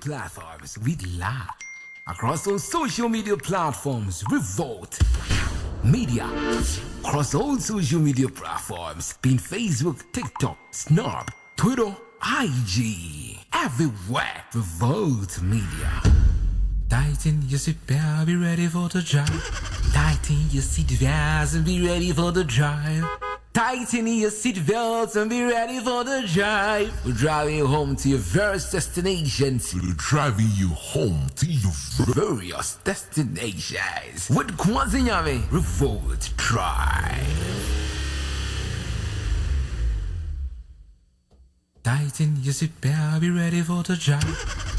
platforms with live. Across all social media platforms, Revolt Media. Across all social media platforms, being Facebook, TikTok, Snap, Twitter, IG. Everywhere, Revolt Media. Tighten your seatbelt, be ready for the drive. Tighten your seatbelts and be ready for the drive. Tighten your seatbelts and be ready for the drive. We're driving you home to your various destinations. We're driving you home to your various destinations. With Kumasi Nyame, Revolt Drive. Tighten your seatbelt, be ready for the drive.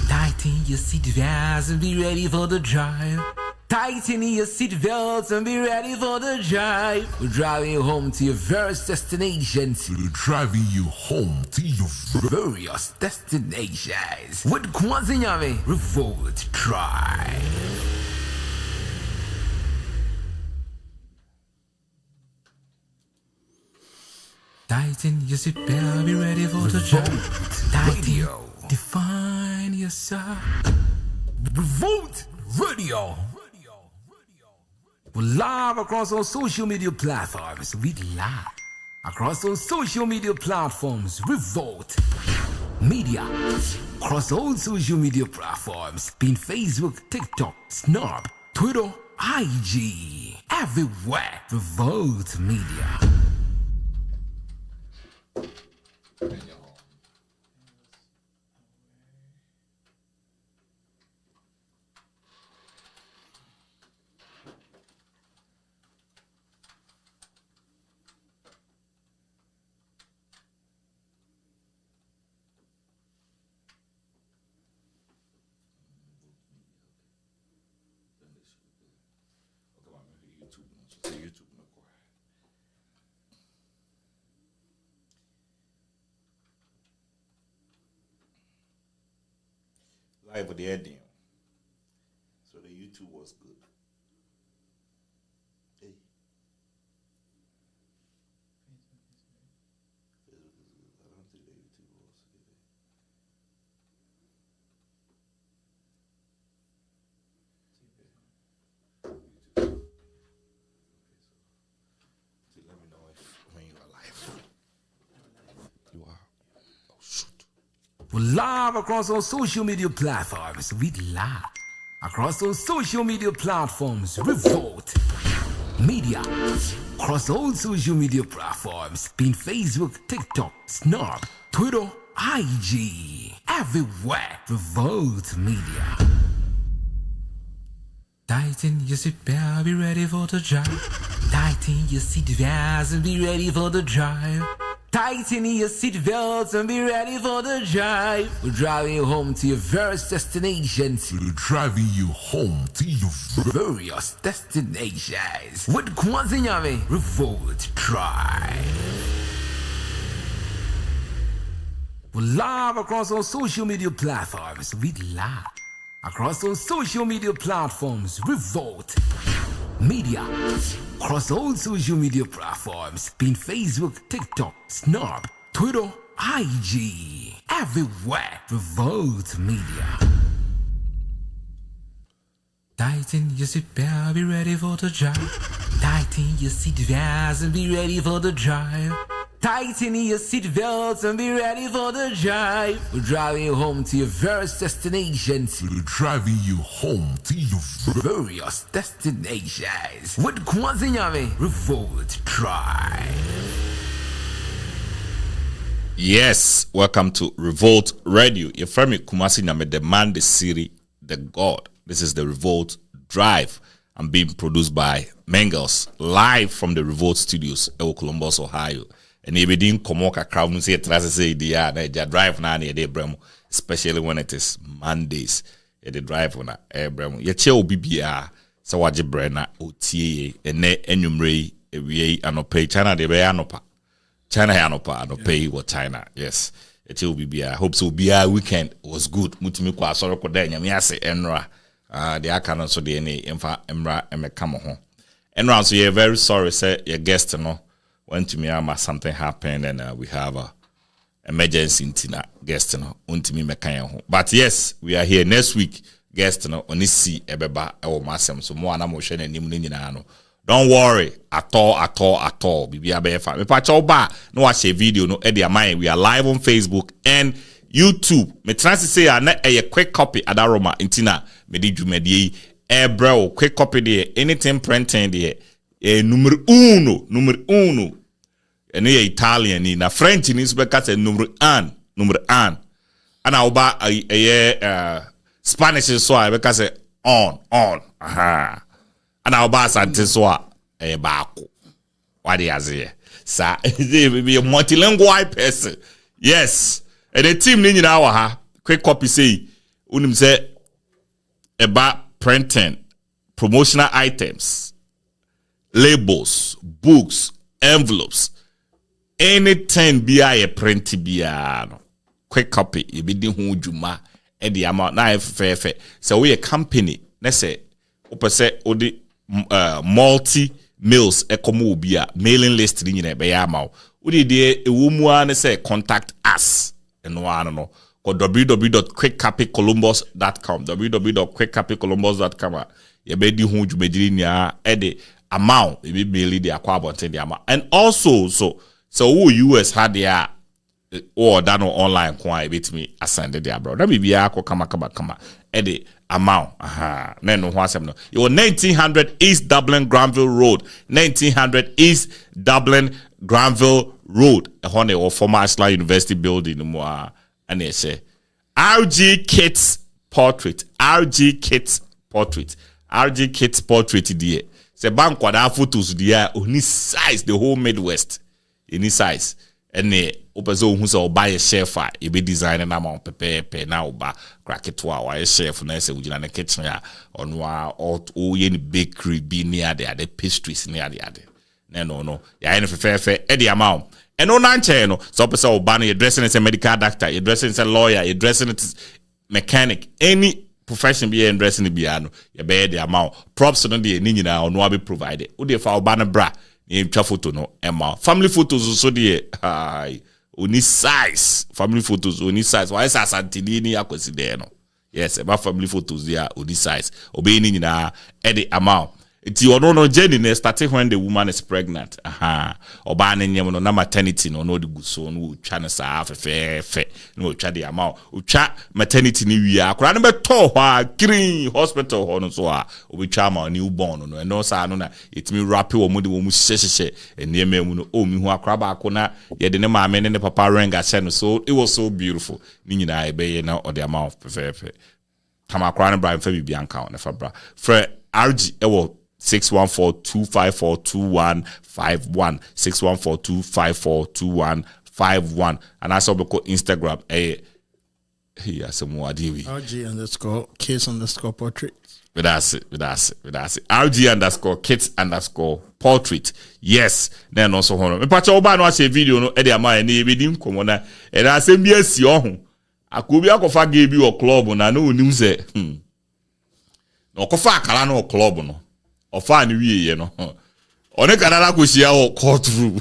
Tighten your seatbelts and be ready for the drive. Tighten your seatbelts and be ready for the drive. We're driving you home to your various destinations. We're driving you home to your various destinations. With Kumasi Nyame, Revolt Drive. Tighten your seatbelt, be ready for the drive. Tighten, define yourself. Revolt Radio. We're live across all social media platforms. We live across all social media platforms. Revolt Media. Across all social media platforms, being Facebook, TikTok, Snap, Twitter, IG. Everywhere, Revolt Media. Live with the heading. So the YouTube was good. Hey. I don't think the YouTube was good. So let me know when you are live. You are. Oh shoot. We're live across all social media platforms. We live across all social media platforms. Revolt Media. Across all social media platforms, being Facebook, TikTok, Snap, Twitter, IG. Everywhere, Revolt Media. Tighten your seatbelt, be ready for the drive. Tighten your seatbelts and be ready for the drive. Tighten your seatbelts and be ready for the drive. We're driving you home to your various destinations. We're driving you home to your various destinations. With Kumasi Nyame, Revolt Drive. We're live across all social media platforms. We live across all social media platforms. Revolt Media. Across all social media platforms, being Facebook, TikTok, Snap, Twitter, IG. Everywhere, Revolt Media. Tighten your seatbelt, be ready for the drive. Tighten your seatbelts and be ready for the drive. Tighten your seatbelts and be ready for the drive. We're driving you home to your various destinations. We're driving you home to your various destinations. With Kumasi Nyame, Revolt Drive. Yes, welcome to Revolt Radio. You're from Kumasi Nyame, the man, the city, the God. This is the Revolt Drive. I'm being produced by Mengels, live from the Revolt Studios, Columbus, Ohio. And if you didn't come out, crowd say the drive now near the especially when it is Mondays. The drive on a bremo. Your chair will be so what you brenna OTA and ne enumere we anope China de be anopa. China anopa anope what China. Yes. It will be I hope so be a weekend was good. Mutimi kwa soro ko da nyame ase enra. The aka no so de ne emfa emra emeka mo ho. Enra so you're very sorry say your guest no went to Myanmar, something happened, and we have emergency ntina guest no untimi mekan ho. But yes, we are here next week. Guest no oni see ebeba e wo masem so mo ana mo hwe na nim no nyina no. Don't worry at all. Bibia be fa. Me pa cha oba no wa share video no e dia mind. We are live on Facebook and YouTube. Me trans say na a quick copy adaroma intina me di dwumade e bro quick copy there anything printing there numero uno ene ye Italian ni na French ni so be ka say numero un ana oba Spanish so I be ka say on aha ana oba asante so a baako wade aze sa be a multilingual person. Yes, and the team ni nyina wa ha quick copy say unim say about printing promotional items, labels, books, envelopes, anything be a print be no quick copy e be di ho dwuma e di amount na fe so we a company na say opese odi multi mails e komo obi a mailing list ni nyina be ya ma odi de ewo mu a na say contact us eno ano no go www.quickcopycolumbus.com www.quickcopycolumbus.com ye be di ho dwumagiri nia e de amount e be mail di akwa abonten di amount. And also so who US had their or done online kwa bit me ascend the abroad. That be akọ kama e the amount. Aha. Na no ho asem no. You 1900 East Dublin Granville Road. 1900 East Dublin Granville Road. E ho na former Ashland University building mo a na say RG Kids Portrait. RG Kids Portrait there. Say bank kwada photos there only size the whole Midwest. Any size. Ene opezo hu so buy a chef e be design na ma pepe na oba cracketwa wa chef na se ugina na kitchen ya onwa o ye ni bakery be near there the pastries near there no ya ene fefe e the amount eno na nche no so opezo oba na dressing as a medical doctor, you dressing as a lawyer, you dressing as mechanic, any profession be dressing be ano you be the amount props no dey ni nyina ono abi provided o dey fa oba na bra ni twa photo no emma family photos so dey oni size family photos oni size why say asantini ni akwesi there no yes about family photos there oni size obey ni nyina e the amount It's your no journey ne starting when the woman is pregnant. Aha. Oba na nyem no na maternity no the guso no twa na sa fe no twa the amount. Utwa maternity ni wi akora na beto ho green hospital ho no so a obi twa ma newborn no no sa no na itimi wrap wo mu de wo mu hyehye enema mu no o mi hu akora ba ko na ye de ne maame ne papa ring a no so it was so beautiful. Ni nyina e be ye na o the amount fe. Tama akora na bra fa bi anka na fa bra. Fre RG ewo 614-254-2151 614-254-2151 and also because Instagram RG_kids_portrait. With us. RG_kids_portrait. Yes. Then also hono. Me pacha oba no ase video no e de ama na e be dim komo na e da asem bi asi ohun. Akobi akofa ga bi o club na na onim se. No kofa akala no club no. Ofa ni wiye no. One kanala kushia o courtroom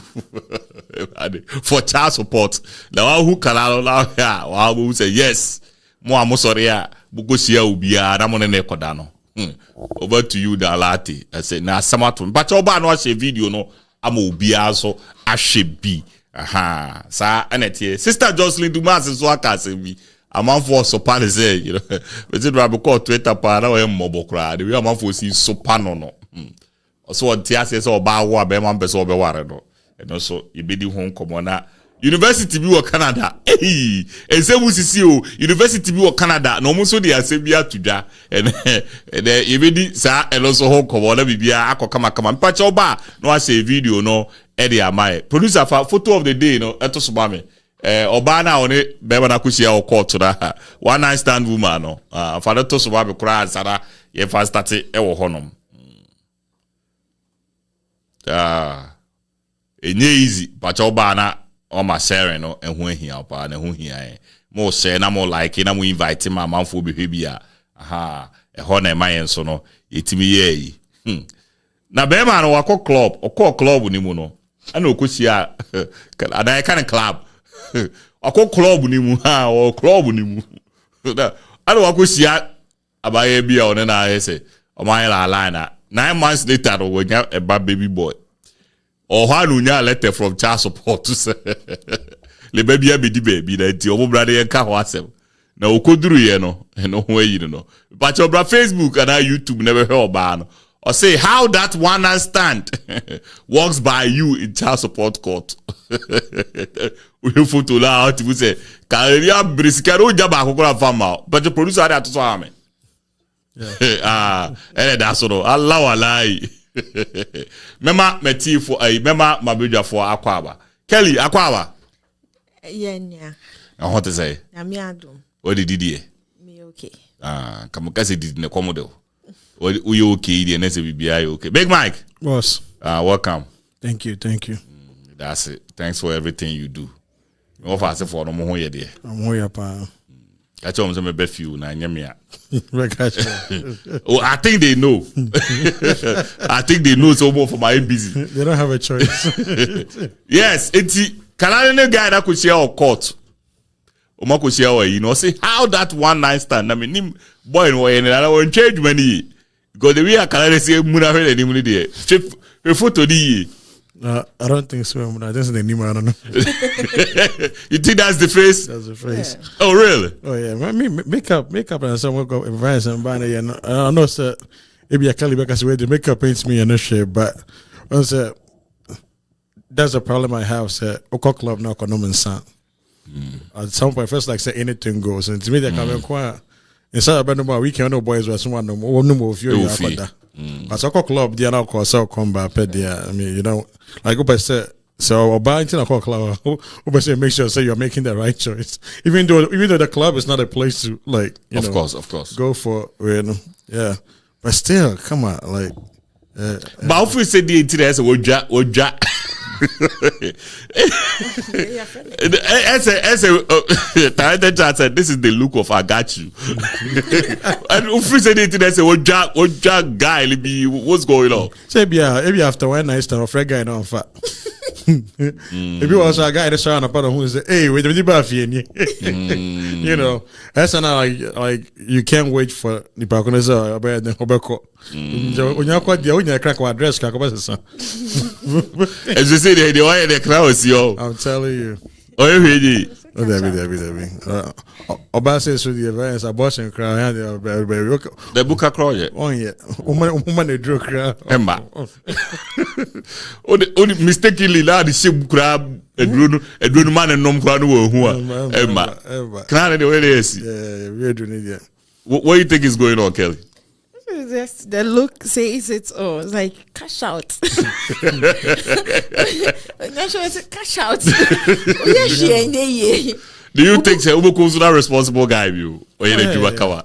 for child support. Na wa hu kanala na ya wa bu say yes. Mo amosori ya bugoshia ubia na mo ne koda no. Over to you Dalati. I say na samato. But oba no share video no ama ubia so ahwe bi. Aha. Sa anetie. Sister Jocelyn Dumas so aka bi. Amanfo so pan say, you know. We say drab call Twitter pa na we mmobo kra. The way amanfo si so pan no. So what tia say so ba wo be man person be ware no. And also e be di ho komo na university bi wo Canada. Eh, ense musisi o university bi wo Canada. No mo so dey ase bi atudwa. And e be di sa and also ho komo na bibia akokama kama. Mpacha oba no a say video no e dey amai. Producer for photo of the day no eto so ba me. Oba na one be na kushia o court na. One night stand woman no. Father to so ba be kra ansara ye fa start e wo honom. Enye easy pacha oba na o ma share no ehun ehia pa na ehun hia mo share na mo like na mo invite ma manfo be hwebia aha eho na emayen so no yetimi ye na be ma no wako club ni mu no ana okosia ada kind club Ako club ni mu ha o club ni mu. I don't wako sia abaye bia on na say o man la line 9 months later we get a baby boy. Or one unya letter from child support to say le baby be di baby that your brother yen ka ho asem. Na okoduru ye no no way you know. But your brother Facebook and YouTube never heard about no. Or say how that one night stand works by you in child support court. We photo la out we say career briska no jaba akokora farmer but the producer that to am. Yeah. That's all. Allah walai. Mema meti for mema mabeja for akwaba. Kelly akwaba. Yeah. And what to say? I'm yadum. What did he? Me okay. Come kasi did ne komodo. We okay? The next BBI okay. Big Mike. Boss. Welcome. Thank you. That's it. Thanks for everything you do. Me offer say for no mo here there. I'm here pa. I told them be few na nyamia. Oh, I think they know. I think they know so more for my busy. They don't have a choice. Yes, it's Canadian guy that could share our court. Oma could share you know say how that one night stand. I mean him boy no and I won't change money. Because the way I can say muna fe any money there. A photo di. I don't think so. I think it's the name. I don't know. You think that's the face? That's the face. Yeah. Oh really? Oh yeah. I mean, makeup, and someone go advice and buy it. I know, sir. Maybe I can't because the makeup paints me in a shape, but I said that's a problem I have. Sir, Oko club now can sound. At some point, first like say anything goes, and to me they come in quiet. Inside about no weekend, no boys were someone no more of you. But Oko club, the other course, I'll come back. I mean, you know, like I said. So buying to Oko club, say make sure say you're making the right choice. Even though the club is not a place to like, you know, Of course. go for, you know, yeah. But still, come on, like. But if we say the interest, oja. As a talented child said, this is the look of I got you. And if we say the internet, say oja guy, be what's going on? Say maybe after one night stand, a friend guy no fat. If you also a guy that's trying to put on who say, hey, wait a minute, you know, that's not like you can't wait for the balconies or bed and Hobeko. When you're quite the only crack or dress, as you say, the way the crowd is yo. I'm telling you. Oh, you ready? Oh, David. Oba says to the advance, abortion crowd, the book a crow yet. Oh, yeah. Woman, a drug crowd. Emma. Only mistakenly, lad, the ship crab, a drone man and nom crowd who are Emma. Can't the way they see. Yeah, we're doing it. What do you think is going on, Kelly? Just the look says it's it's like cash out. Cash out. Do you think say Ubo comes that responsible guy you or you let you cover?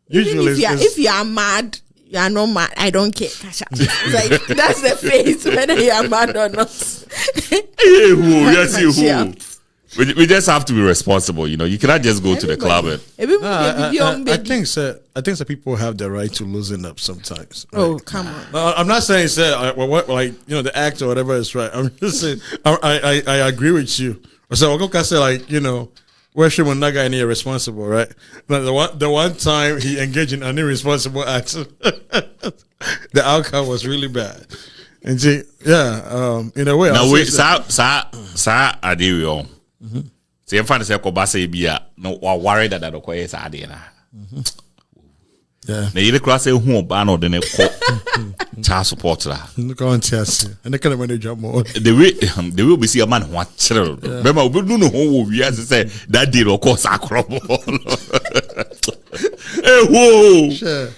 Usually if you are mad, you are not mad. I don't care. Cash out. It's like that's the face whether you are mad or not. Hey, who? Yes, you who? We just have to be responsible, you know. You cannot just go to the club and. I think so. People have the right to loosen up sometimes. Right? Oh, come on! No, I'm not saying like you know the act or whatever is right. I'm just saying I agree with you. So I'm gonna say like you know where she when that guy ain't responsible, right? The one time he engaged in an irresponsible act, the outcome was really bad. And see, yeah, in a way. Now wait, sa adiyo. So you find yourself say be no worried that the is adina. Yeah. Na you cross say who ba no de ne child support la. Look on TS. And they can manage more. The way we see a man who chill. Remember we do know who we as say that deal of course akrobo. Hey whoa. Sure.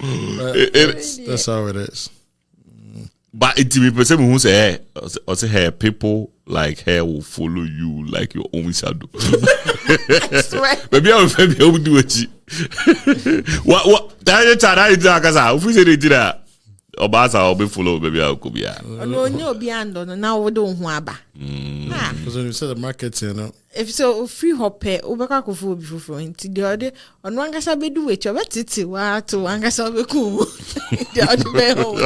That's how it is. But it be person who say hey people like her will follow you like your own shadow. Maybe I will do it. What? That is a cause. If we say they did that, Obasa will be full of baby. I'll be. No, no, beyond no. Now we don't want ba. Because when you say the market, you know. If so, free hoppe, ubeka kufu before into the other. On one gasa be do it. You bet it. Wa to one gasa be cool. The other way home.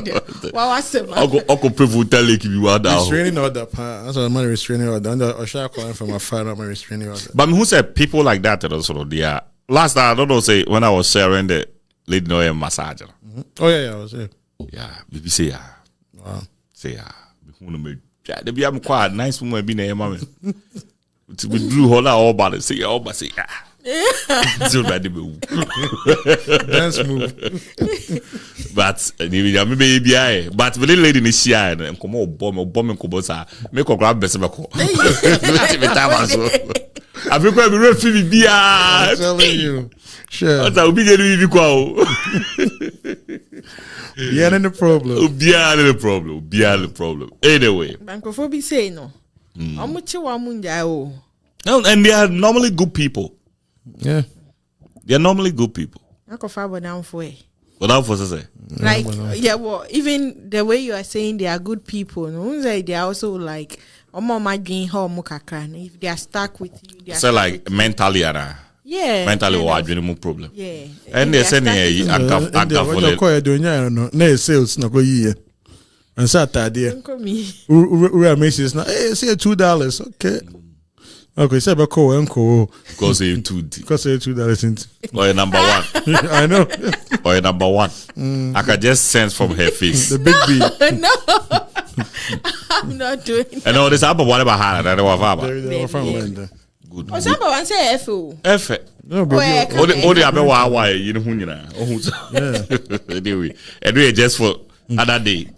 What was it? I'll prefer tell you if you are down. Restraining order. That's what my restraining order. And I shall call from a fire my restraining order. But who said people like that? Also, they are. Last time I don't know. Say when I was sharing the lady no massager. Oh yeah, I was there. Yeah, baby say yeah. Wow. Say yeah. Who know me? They be am quite nice woman be na mama. To be blue hola all about it. Say yeah, all but say yeah. So bad be. Dance move. But maybe baby I. But the lady ni share and come on bomb ko bosa. Make ko grab best be ko. Let me tell you. I feel quite be refi bia. I'm telling you. Sure. Ota obi je ni bi kwa o. Yeah, then the problem. Be the problem. Anyway. Bankophobia say no. Omuchi wa munja o. No, and they are normally good people. Yeah. They are normally good people. Bankofa bo down for it. Without for say. Like yeah, well, even the way you are saying they are good people, no, they are also like if they are stuck with you, they are so like mentally, yeah, mentally, or adrenaline problem. Yeah, and they send you no sales no go year. And Saturday, we are making now. Hey, say $2. Okay. Okay, say about call uncle because you $2. Because $2 or number one. I know. Or number one. I can just sense from her face. The big B. No. I'm not doing that. And all this apple whatever had and Good. Oh, somebody say FO. F. No, but all the other why you know who you know. Anyway, just for another day.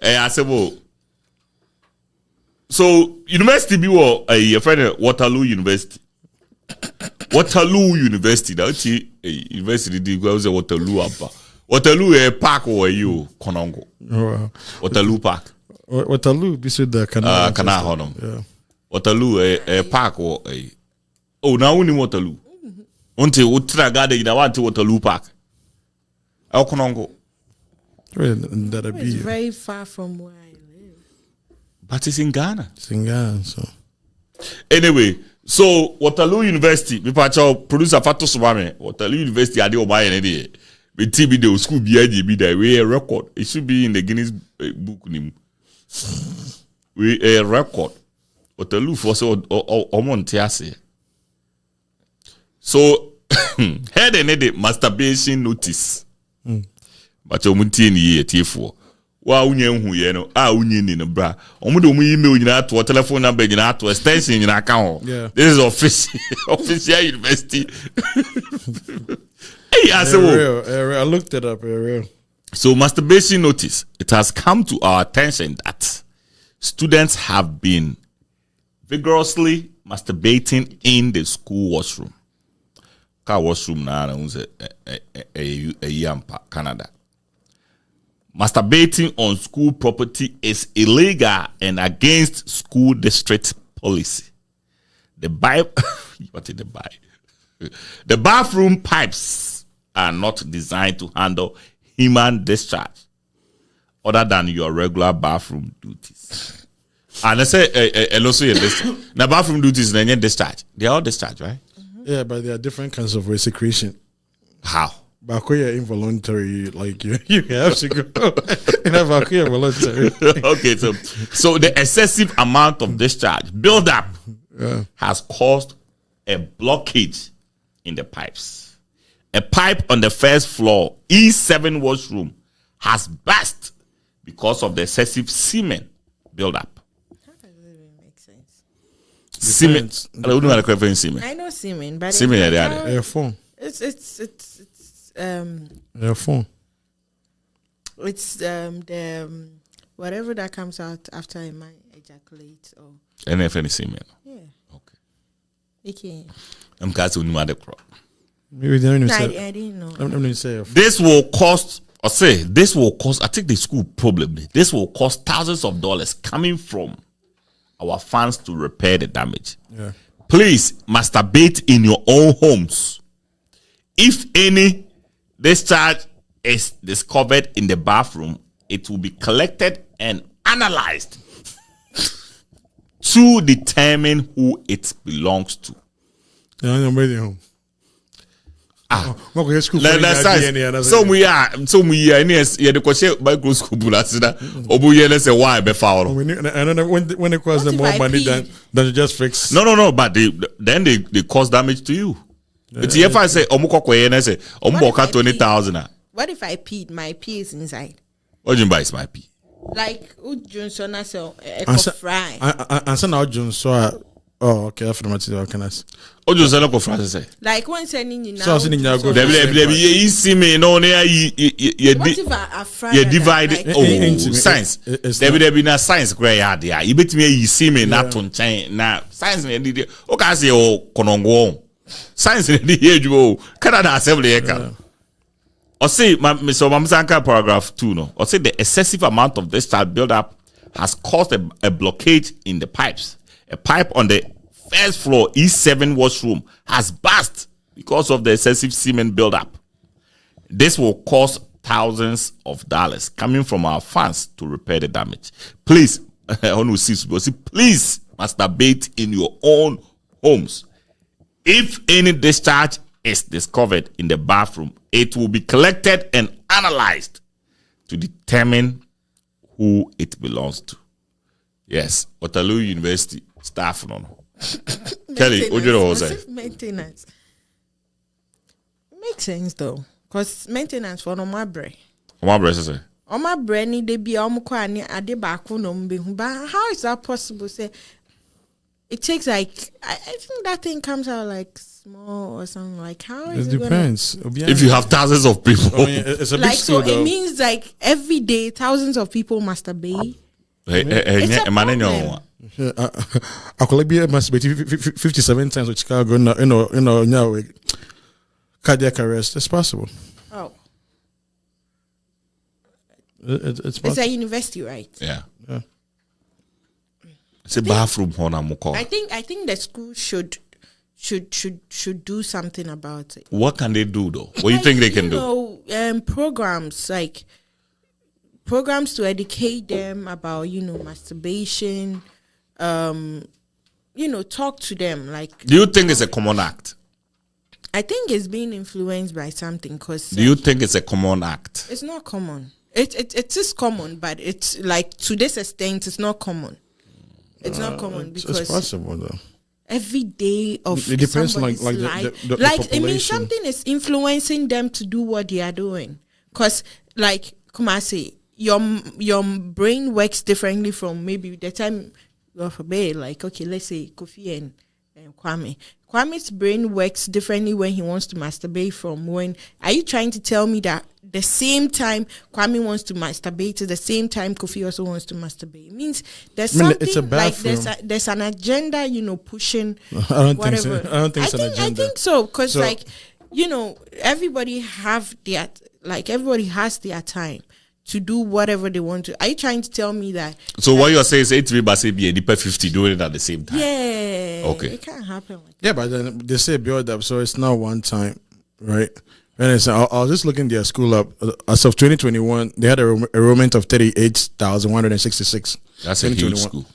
I said, well, so university be a friend of Waterloo University. Waterloo University. That's university goes Waterloo up. Waterloo park or you Konongo. Wow. Waterloo Park. Waterloo beside the canal. Canal Honum. Yeah. Waterloo a park or a. Oh, now only Waterloo. Until Utragade, you want to Waterloo Park. El Konongo. It's very far from where I live. But it's in Ghana. It's in Ghana, so. Anyway, so Waterloo University, we producer Fatu Subame, Waterloo University, I did buy any the TV, the school be there. We a record. It should be in the Guinness book. We a record. Waterloo for so Omontiase. So head and head masturbation notice. But omunti ni ye tifo. Wa unye hu ye no. Unye ni no bra. Omude omu email nyina to telephone number nyina to extension nyina account. Yeah. This is official university. Hey, I said, real. I looked it up. Real. So masturbation notice. It has come to our attention that students have been vigorously masturbating in the school washroom. Car washroom na a yampa Canada. Masturbating on school property is illegal and against school district policy. The what is the The bathroom pipes are not designed to handle human discharge other than your regular bathroom duties. And I say, also the bathroom duties and discharge. They are all discharge, right? Yeah, but there are different kinds of secretion. How? Bakuya involuntary, like you have to go. Bakuya voluntary. Okay, so the excessive amount of discharge build up has caused a blockage in the pipes. A pipe on the first floor, E7 washroom, has burst because of the excessive semen build up. How does it even make sense? Semen. I don't know how to call semen. I know semen, but Semen, phone. It's phone. It's the whatever that comes out after a man ejaculates or NFN semen. Yeah. Okay. Okay. I'm casting you the crop. Maybe they don't I say. didn't know. I'm going to say. This will cost. I think the school probably. This will cost thousands of dollars coming from our funds to repair the damage. Yeah. Please masturbate in your own homes. If any discharge is discovered in the bathroom, it will be collected and analyzed to determine who it belongs to. I'm ready home. So we are any the question microscope lasida obuye let's say why be foul. And then when it costs them more money than you just fix. No, but then they cause damage to you. It's if I say omukokwe and I say omboka 20,000. What if I peed? My pee is inside. What do you mean by is my pee? Like Johnson as a fry. And so now Johnson. Oh, okay. After my teeth, can I? Oh, you say no France say. Like when sending you now. So sending you go. You see me no near you divide science. There be na science grey yard there. You bet me you see me not on chain na science me did. Okay, say oh konongo. Science the here you Canada assembly eka. Or say Mr. Mamsanka paragraph 2 no. Or say the excessive amount of this child build up has caused a blockage in the pipes. A pipe on the first floor E7 washroom has burst because of the excessive semen buildup. This will cost thousands of dollars coming from our funds to repair the damage. Please, please masturbate in your own homes. If any discharge is discovered in the bathroom, it will be collected and analyzed to determine who it belongs to. Yes, Waterloo University staff no. Kelly, what do you know say? Maintenance. Makes sense though, cause maintenance for no my brain. My brain say. On my brain need to be ni ade back no mbe. But how is that possible? Say it takes like I think that thing comes out like small or something. Like how is it? Depends. If you have thousands of people, I mean, it's a big like so school, it means like every day thousands of people masturbate. It's a problem. I could be masturbating 57 times with Chicago. Now cardiac arrest. It's possible. Oh, It's possible. it's a university, right? Yeah. It's a bathroom on Amuko. I think the school should do something about it. What can they do though? What do you think they can do? Programs to educate them about, masturbation, talk to them. Like, Do you think it's a common act? I think it's being influenced by something. Cause Do you think it's a common act? it's not common. It is common, but it's like to this extent, it's not common. It's not common because it's possible though. every day of It depends on somebody's like life, the like it means population. something is influencing them to do what they are doing. Cause like Kumasi, your brain works differently from maybe the time you're for bed. Like okay, let's say Kofi and Kwame. Kwame's brain works differently when he wants to masturbate from when. Are you trying to tell me that the same time Kwame wants to masturbate is the same time Kofi also wants to masturbate? It means there's something it's a like bathroom. there's an agenda, pushing I don't whatever. think so. I don't think it's an agenda. I think so because So- everybody has their time to do whatever they want to. Are you trying to tell me that? So what you're saying is 8 by say be a deeper 50 doing it at the same time. Yeah. Okay. It can't happen like that. Yeah, but then they say build up, so it's not one time, right? And it's, I was just looking their school up. As of 2021, they had a enrollment of 38,166. That's a huge 2021. school.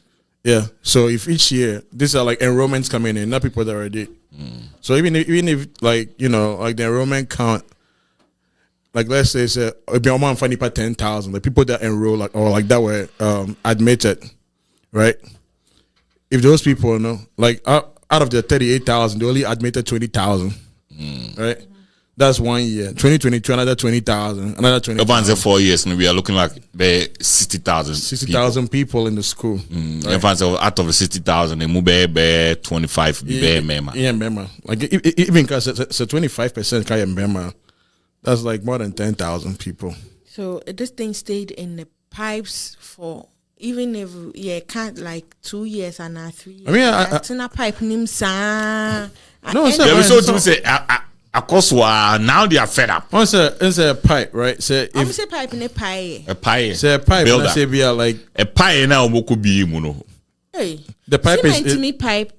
Yeah. So if each year these are like enrollments coming in, not people that already. So even if like like the enrollment count, like let's say it's it'd be almost funny for 10,000. The people that enroll like that were admitted, right? If those people like out of the 38,000, they only admitted 20,000, right? That's 1 year. 2022, another 20,000, another 20,000. Everyone's 4 years, and we are looking like 60,000. 60,000 people in the school. Right? Everyone's out of the 60,000, they move 25 member. Yeah, member. Like even because it's a 25% kind of member, that's like more than 10,000 people. So this thing stayed in the pipes for even if can't like 2 years and 3 years. I mean, it's in a pipe No, sir. Yeah, so to say, of course, now they are fed up. It's a pipe, right? So I'm if say pipe in a pie. A pie. say a pipe, builder. let's say we are like A pie now could be immune. Hey, the pipe cement is to me pipe.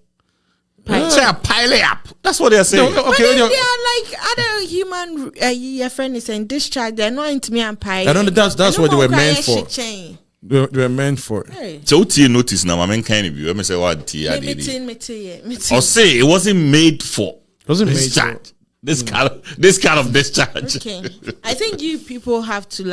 Say a pile it up. That's what they're saying. But Okay, then you know, they are like other human. Your friend is saying discharge. They're not into me and pie. I don't know, that's what they were meant for. Chain. They were meant for. Hey. So what you notice now, I mean, kind of you. Let me say what tea I Me did. too. Or say it wasn't made for. Wasn't made for. discharge. This kind of discharge. Okay. I think you people have to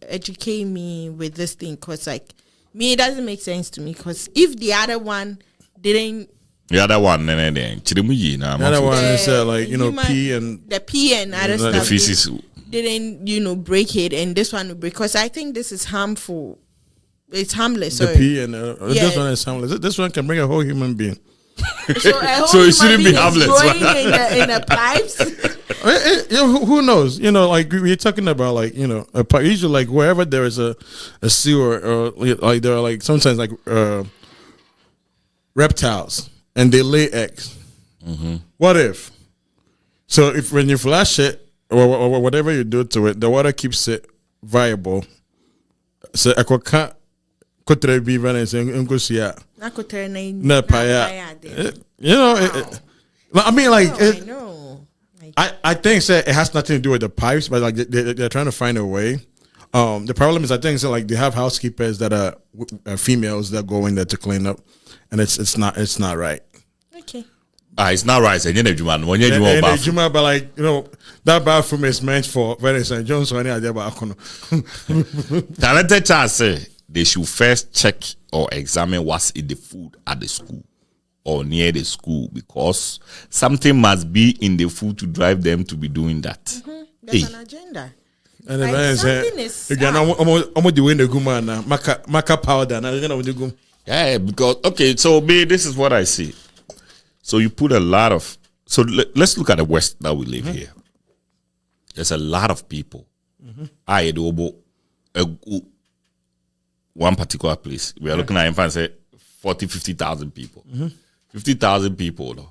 educate me with this thing, because like me, it doesn't make sense to me, because if the other one didn't. The other one, then Chirimuyi now. The other one is human- pee and the P and other the stuff. The feces. Didn't break it, and this one will break, because I think this is harmful. It's harmless. the Sorry. pee and this one is harmless. This one can bring a whole human being. So it shouldn't be harmless. Growing in the pipes. Who knows? Like we're talking about, like a pipe. Usually, like wherever there is a sewer, or like there are like sometimes like reptiles, and they lay eggs. What if? So if when you flash it or whatever you do to it, the water keeps it viable. So I can't kotre be even na paya. I mean, like I know. I think it has nothing to do with the pipes, but like they're trying to find a way. The problem is, I think like they have housekeepers that are females that go in there to clean up, and it's not right. Okay. It's not right. When you But like that bathroom is meant for very St. John's. Talented child say they should first check or examine what's in the food at the school or near the school, because something must be in the food to drive them to be doing that. There's an agenda. And the Like, man something said, is "Again, I'm doing the guma now. Maka powder now. You're gonna do gum." Yeah, because so me, this is what I see. So you put a lot of. So let's look at the West that we live here. There's a lot of people. I one particular place. We are looking at and say 50,000 people. 50,000 people though.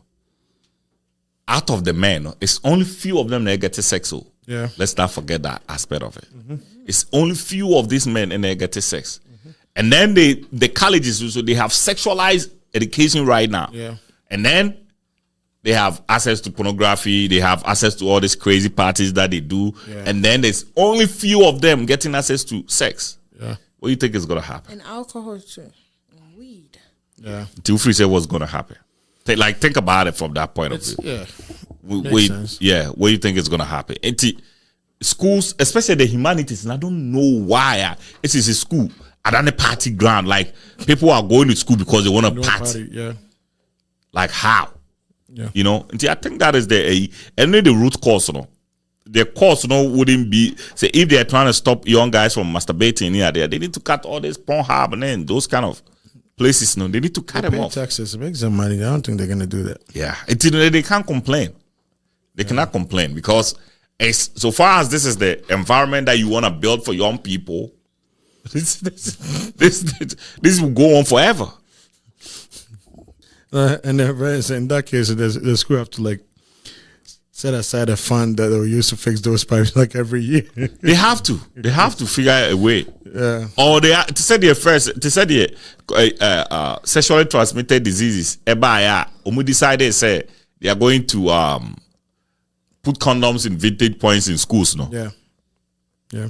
Out of the men, it's only few of them that get to sex. So Yeah. let's not forget that aspect of it. It's only few of these men and they get to sex. And then the colleges, so they have sexualized education right now. Yeah. And then they have access to pornography. They have access to all these crazy parties that they do. Yeah. And then there's only few of them getting access to sex. Yeah. What do you think is going to happen? And alcohol too. And weed. Yeah. Tilfree said what's going to happen. Think about it from that point of view. Yeah. What do you think is going to happen? Schools, especially the humanities, and I don't know why it is a school at any party ground. Like people are going to school because they want to party. Yeah. Like how? Yeah. I think that is the root cause. The cause wouldn't be say if they are trying to stop young guys from masturbating here there, they need to cut all this Pornhub and then those kind of places. They need to cut them Pay off. taxes, it makes them money. I don't think they're gonna do that. Yeah, they can't complain. They cannot complain because so far as this is the environment that you want to build for young people, this will go on forever. And in that case, the school have to like set aside a fund that they'll use to fix those pipes like every year. They have to figure out a way. Yeah. Or they said sexually transmitted diseases. Decided say they are going to put condoms in vintage points in schools. No. Yeah. Yeah.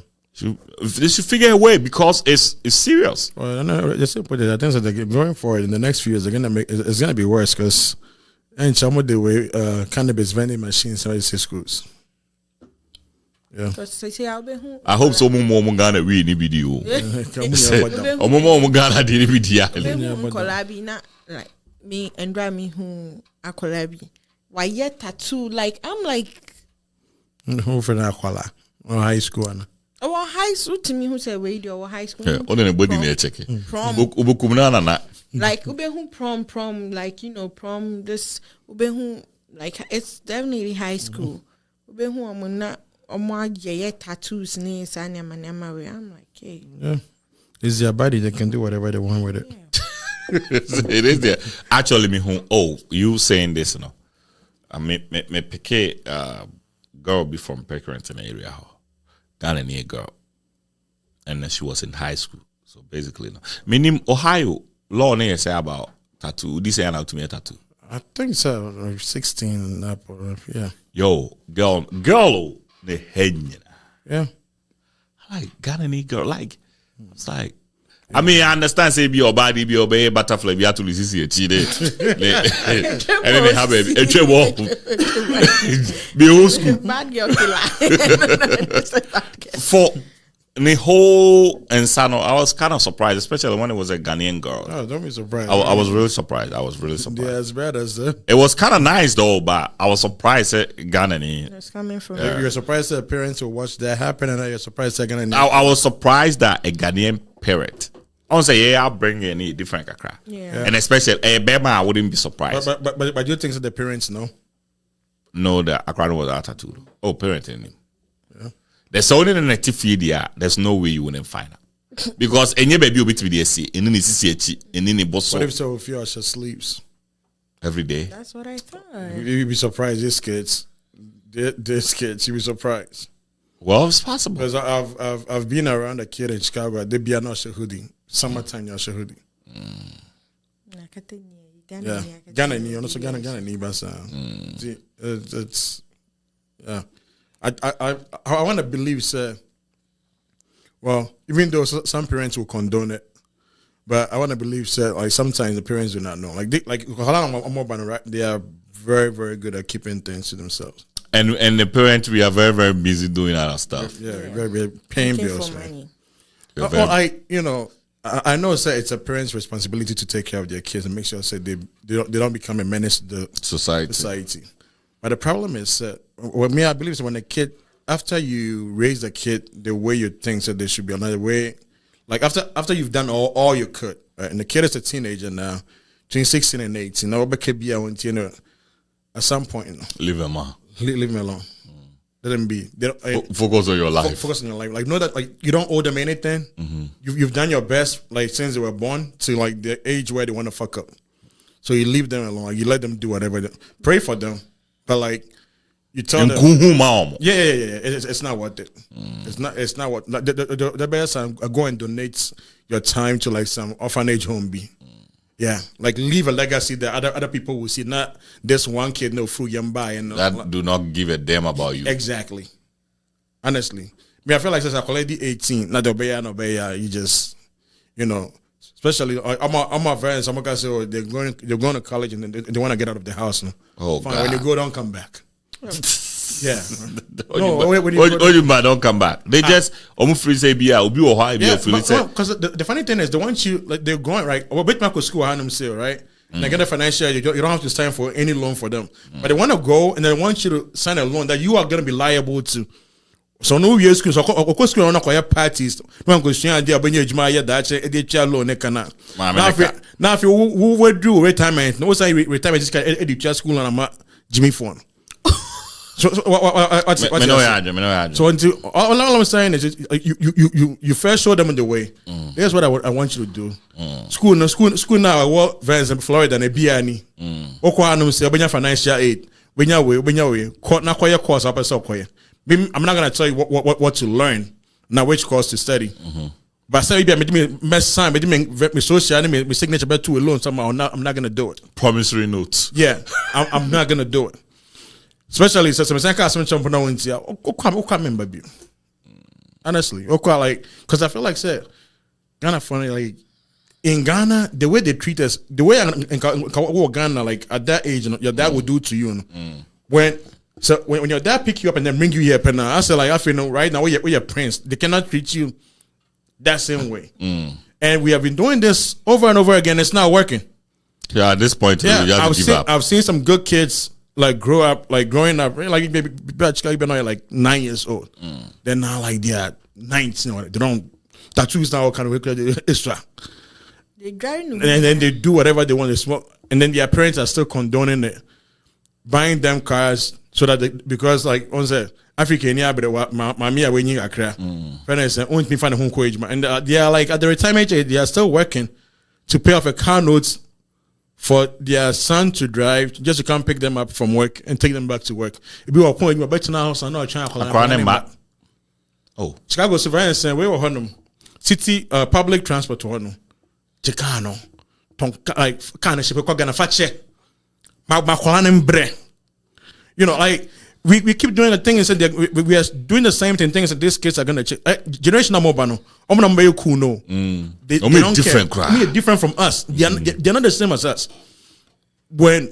They should figure a way because it's serious. Well, no, just to put it, I think that going forward in the next few years, it's gonna be worse because and some of the way cannabis vending machines in schools. Yeah. I hope so more Ghana we any video. Ghana did video. Like me and drive me who a collabi. Why yet tattoo? Like I'm like who for that high school. Our high school to me who said radio or high school. Yeah, only body near check. Prom. Like ube prom, like prom this ube like it's definitely high school. Ube I'm not tattoos ne sanya manama. I'm like, hey. Yeah. It's their body, they can do whatever they want with it. Yeah. It is there. Actually me you saying this, I me pick girl be from Peckerington area. Ghanaian girl, and then she was in high school. So basically, meaning Ohio law near say about tattoo. This say now to me a tattoo. I think so. Like 16 and up. Yeah. Yo, girl, the hen. Yeah. I like Ghanaian girl. Like, it's like, I mean, I understand say be your body, be your baby, butterfly, be to listen to cheat. And then they have a trouble. Be old school. Bad girl For the whole Ensano, I was kind of surprised, especially when it was a Ghanaian girl. Oh, don't be surprised. I was really surprised. Yeah, as bad as that. It was kind of nice though, but I was surprised at Ghanaian. It's coming from You're surprised that parents will watch that happen, and you're surprised they're gonna. I was surprised that a Ghanaian parent. I would say, yeah, I'll bring any different kakra. Yeah. And especially a Bema, I wouldn't be surprised. But do you think that the parents know? No, the Accra was out too. Oh, parenting him. Yeah. There's only in a TV. There's no way you wouldn't find out. Because any baby will be to be there, and then it's CH, and then it boss. What if so? If Usher sleeps every day? That's what I thought. You'd be surprised. These kids, you'd be surprised. Well, it's possible. Because I've been around a kid in Chicago. They be not hoodie. Summertime, you're hoodie. Yeah, Ghana ni also Ghana ni basa. It's yeah. I want to believe, sir. Well, even though some parents will condone it, but I want to believe, sir. Like sometimes the parents do not know. Like they are very, very good at keeping things to themselves. And the parents, we are very, very busy doing other stuff. Yeah, very, very paying bills. Money. I know, sir, it's a parent's responsibility to take care of their kids and make sure, sir, they don't become a menace to the society. But the problem is, sir, I believe so when a kid, after you raise the kid the way you think, so there should be another way. Like after you've done all you could, right? And the kid is a teenager now, between 16 and 18. Now, at some point, leave him alone. Leave him alone. Let them be. Focus on your life. Focus on your life. Like know that like you don't owe them anything. Mm-hmm. You've done your best like since they were born to like the age where they want to fuck up. So you leave them alone. You let them do whatever. Pray for them, but like you tell them. Yeah. It's not worth it. It's not what the best time. Go and donate your time to like some orphanage home. Yeah, like leave a legacy that other people will see. Not this one kid no fruit yamba and that do not give a damn about you. Exactly. Honestly, I feel like since I'm already 18, not the beya, you just, especially I'm a friends. Some guys say they're going to college and they want to get out of the house. No? Oh, fine. God. When you go, don't come back. Yeah. Don't come back. They just free say because the funny thing is, they want you like they're going right. Well, bit Marco school hand them right. And they get a financial. You don't have to sign for any loan for them, but they want to go and they want you to sign a loan that you are going to be liable to. So no year school. So of course, school not quite parties. No go see idea when you juma ya that they child loan. Now if you would do retirement, no say retirement just can school and I'm Jimmy phone. So what's so until all I'm saying is you first show them in the way. Here's what I want you to do. School now. I work Vans in Florida and a Biani. Okwa say obenya financial aid. Benya way. Court na kwaya course up so kwaya. I'm not gonna tell you what to learn. Now which course to study. But say me mess sign, me social, me signature bet to alone somehow. I'm not gonna do it. Promissory notes. Yeah, I'm not gonna do it. Especially since I'm baby. Honestly, like because I feel like said Ghana funny like in Ghana the way they treat us, the way in Ghana like at that age, your dad would do to you. When your dad pick you up and then bring you here, I say like I feel right now we're your prince. They cannot treat you that same way. And we have been doing this over and over again. It's not working. Yeah, at this point, you have to give up. I've seen some good kids. Like growing up, like maybe like 9 years old. Then now like they are 19. They don't tattoos now kind of extra. They driving and then they do whatever they want to smoke, and then their parents are still condoning it, buying them cars so that because like on said African but mommy are winning Accra. Parents won't be finding home coach, and they are like at the retirement age, they are still working to pay off a car notes for their son to drive just to come pick them up from work and take them back to work. If you are point, you're back to now, so I'm not trying to call them back. Oh, Chicago surveillance and we were on city public transport to Chicano, like kind of ship gonna fetch You know, like we keep doing the thing and said we are doing the same thing. Things that these kids are gonna change. Generation Amobano, I'm cool. No, they don't different care. They're different from us. They're not the same as us. When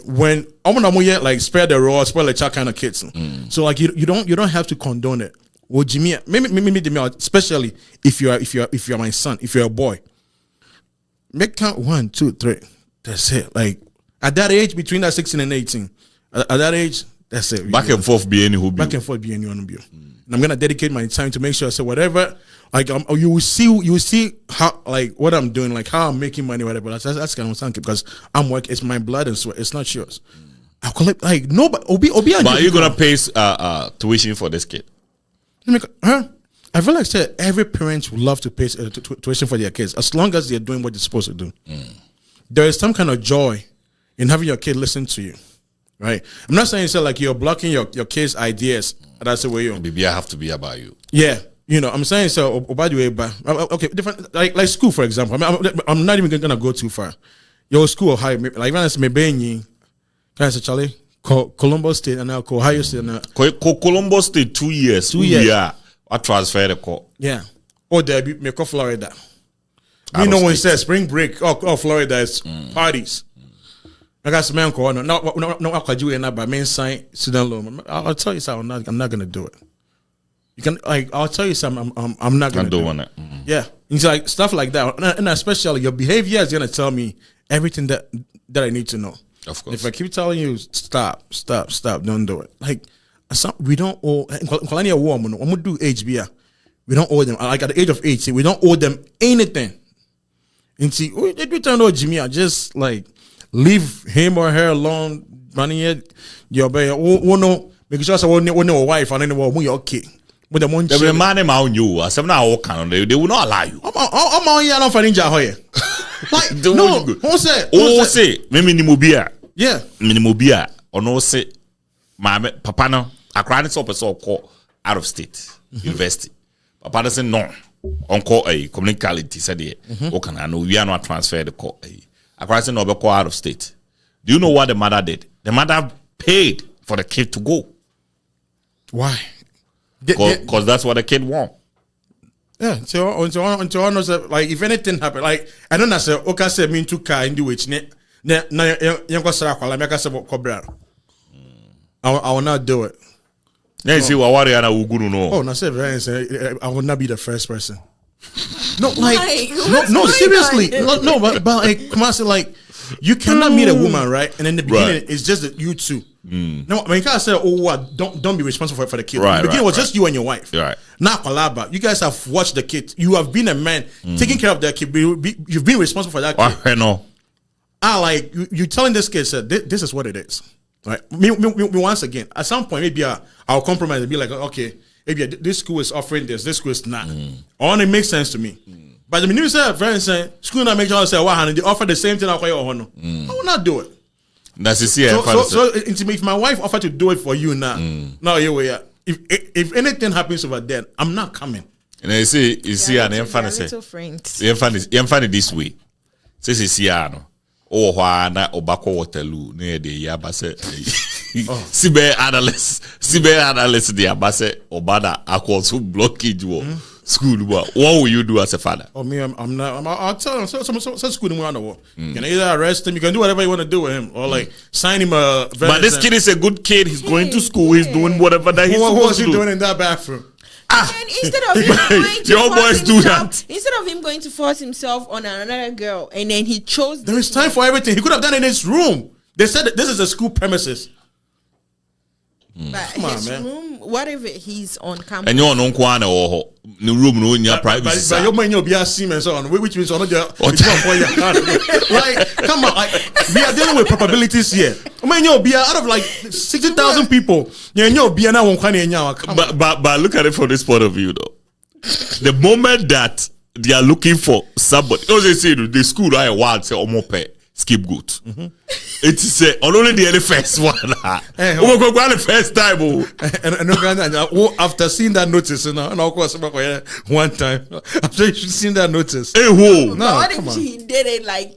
like spare the rod, spoil the child kind of kids. So like you don't have to condone it. Well, Jimmy, maybe especially if you're my son, if you're a boy, make count 1, 2, 3. That's it. Like at that age, between that 16 and 18, at that age, that's it. Back and forth, be any who be. Back and forth, be anyone who be. And I'm gonna dedicate my time to make sure I say whatever. Like you will see how like what I'm doing, like how I'm making money, whatever. That's kind of something because I'm working. It's my blood and sweat. It's not yours. I collect like nobody. Obi. But are you gonna pay tuition for this kid? I feel like every parent would love to pay tuition for their kids as long as they're doing what they're supposed to do. There is some kind of joy in having your kid listen to you, right? I'm not saying like you're blocking your kids' ideas. That's the way you. Maybe I have to be about you. Yeah, you know, I'm saying so. By the way, but okay, different like school for example. I'm not even gonna go too far. Your school or high, like when I say Mebenyi, can I say Charlie? Colombo State and now Ohio State. Colombo State 2 years. 2 years. Yeah. I transfer the call. Yeah. Or there be make Florida. You know when it says spring break or Florida is parties. I got some man call no I do it but main sign student loan. I'll tell you something, I'm not gonna do it. You can like I'll tell you something, I'm not gonna do it. Yeah. It's like stuff like that. And especially your behavior is gonna tell me everything that I need to know. Of course. If I keep telling you stop, don't do it. Like we don't owe I'm do HBR. We don't owe them. Like at the age of 18, we don't owe them anything. And see, they do turn on Jimmy. Just like leave him or her alone. Money, your baby. Oh no, because just one no wife and then we okay. But the one the man them on you. I said now all can they will not allow you. I'm on here. I don't find here. Like no, who say? Me minimobia. Yeah, minimobia. Or no say, my papa no. I cried so call out of state university. Papa said no. Uncle a communicality said okay, I know we are not transferred the call. I cried no call out of state. Do you know what the mother did? The mother paid for the kid to go. Why? Because that's what the kid want. Yeah, so like if anything happen, like I don't know say okay say me to car in the which na yanko sara kwala me ka say cobra. I will not do it. Yeah, see what worry na uguru no. Oh, no say I will not be the first person. No, like no, seriously. No, but like Kumasi, like you cannot meet a woman, right? And in the beginning it's just that you two. No, I mean, you can't say, don't be responsible for the kid. Right, in the beginning, it was just you and your wife. Right. Now, Kalaba, you guys have watched the kid. You have been a man taking care of that kid. You've been responsible for that kid. I know. Like you telling this kid, this is what it is. Right? Me, once again, at some point, maybe I'll compromise and be like, okay, maybe this school is offering this school is not. Or it makes sense to me. But the minute say, friends say, school not make sure say, they offer the same thing. I will not do it. That's the so if my wife offered to do it for you now, if anything happens over there, I'm not coming. And you see, and I'm funny this way. Says you see, oh, why not Obako Waterloo near the Yabase? Sibe analyst, the Abase Obada Aquasu blockage school. What will you do as a father? Oh, me, I'm not. I'll tell him. So school him around the world. You can either arrest him, you can do whatever you want to do with him, or like sign him a. But this kid is a good kid. He's going to school. He's doing whatever that he's supposed to do. What was he doing in that bathroom? And instead of him going to your boys do that. Instead of him going to force himself on another girl, and then he chose. There is time for everything. He could have done it in his room. They said that this is a school premises. But his room, what if he's on campus? And you're on Kwana or the room, no, in your privacy. But your man, you'll be a Siemens on, which means on your. Like, come on, like, we are dealing with probabilities here. I mean, you'll be out of like 60,000 people. You'll be now on Kwana. But look at it from this point of view, though. The moment that they are looking for somebody, they say the school I want say omope. scapegoat. It is only the first one. Oh, the first time. And after seeing that notice, and of course, one time after seeing that notice, hey, who? No, what if he did it like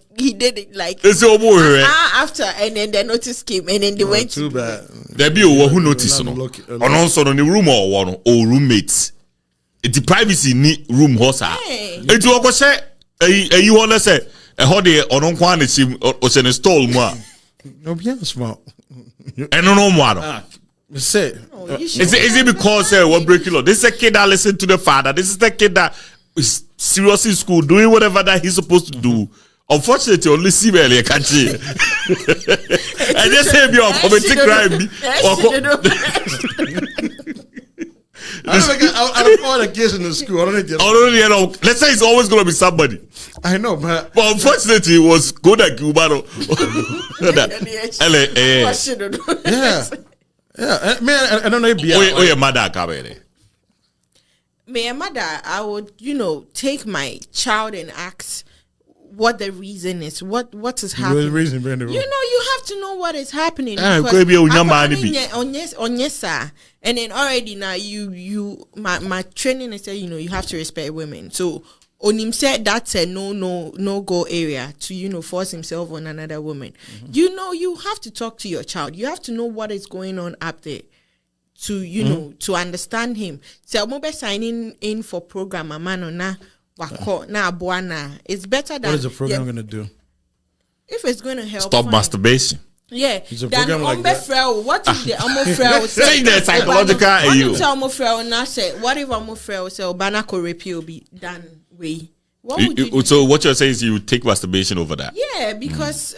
it's your boy. After, and then the notice came, and then they went. Too bad. There be who notice no. And also on the room or one or roommates. It's the privacy ni room house. It's what I say. You want to say? A holiday on quantity or send a stall more. No, bien smart. I don't know more. Say, is it because we're breaking law? This is a kid that listen to the father. This is the kid that is serious in school, doing whatever that he's supposed to do. Unfortunately, only see me a country. I just say me on committing crime. Out of all the kids in the school, I don't know. Let's say it's always going to be somebody. I know, but unfortunately, it was good at Cubano. Yeah, man, I don't know. Oh, your mother come in. My mother, I would, take my child and ask what the reason is, what is happening. The reason behind the you have to know what is happening. And then already now my training is that you have to respect women. So Onim said that's a no go area to force himself on another woman. You have to talk to your child. You have to know what is going on up there to to understand him. So I'm signing in for program amano na. It's better than what is the program going to do? If it's going to help, stop masturbation. Yeah, it's a program like that. What if the Amofrel saying the psychological you? What if Amofrel say Obana could repeal be done way? What would you do? So what you're saying is you take masturbation over that? Yeah, because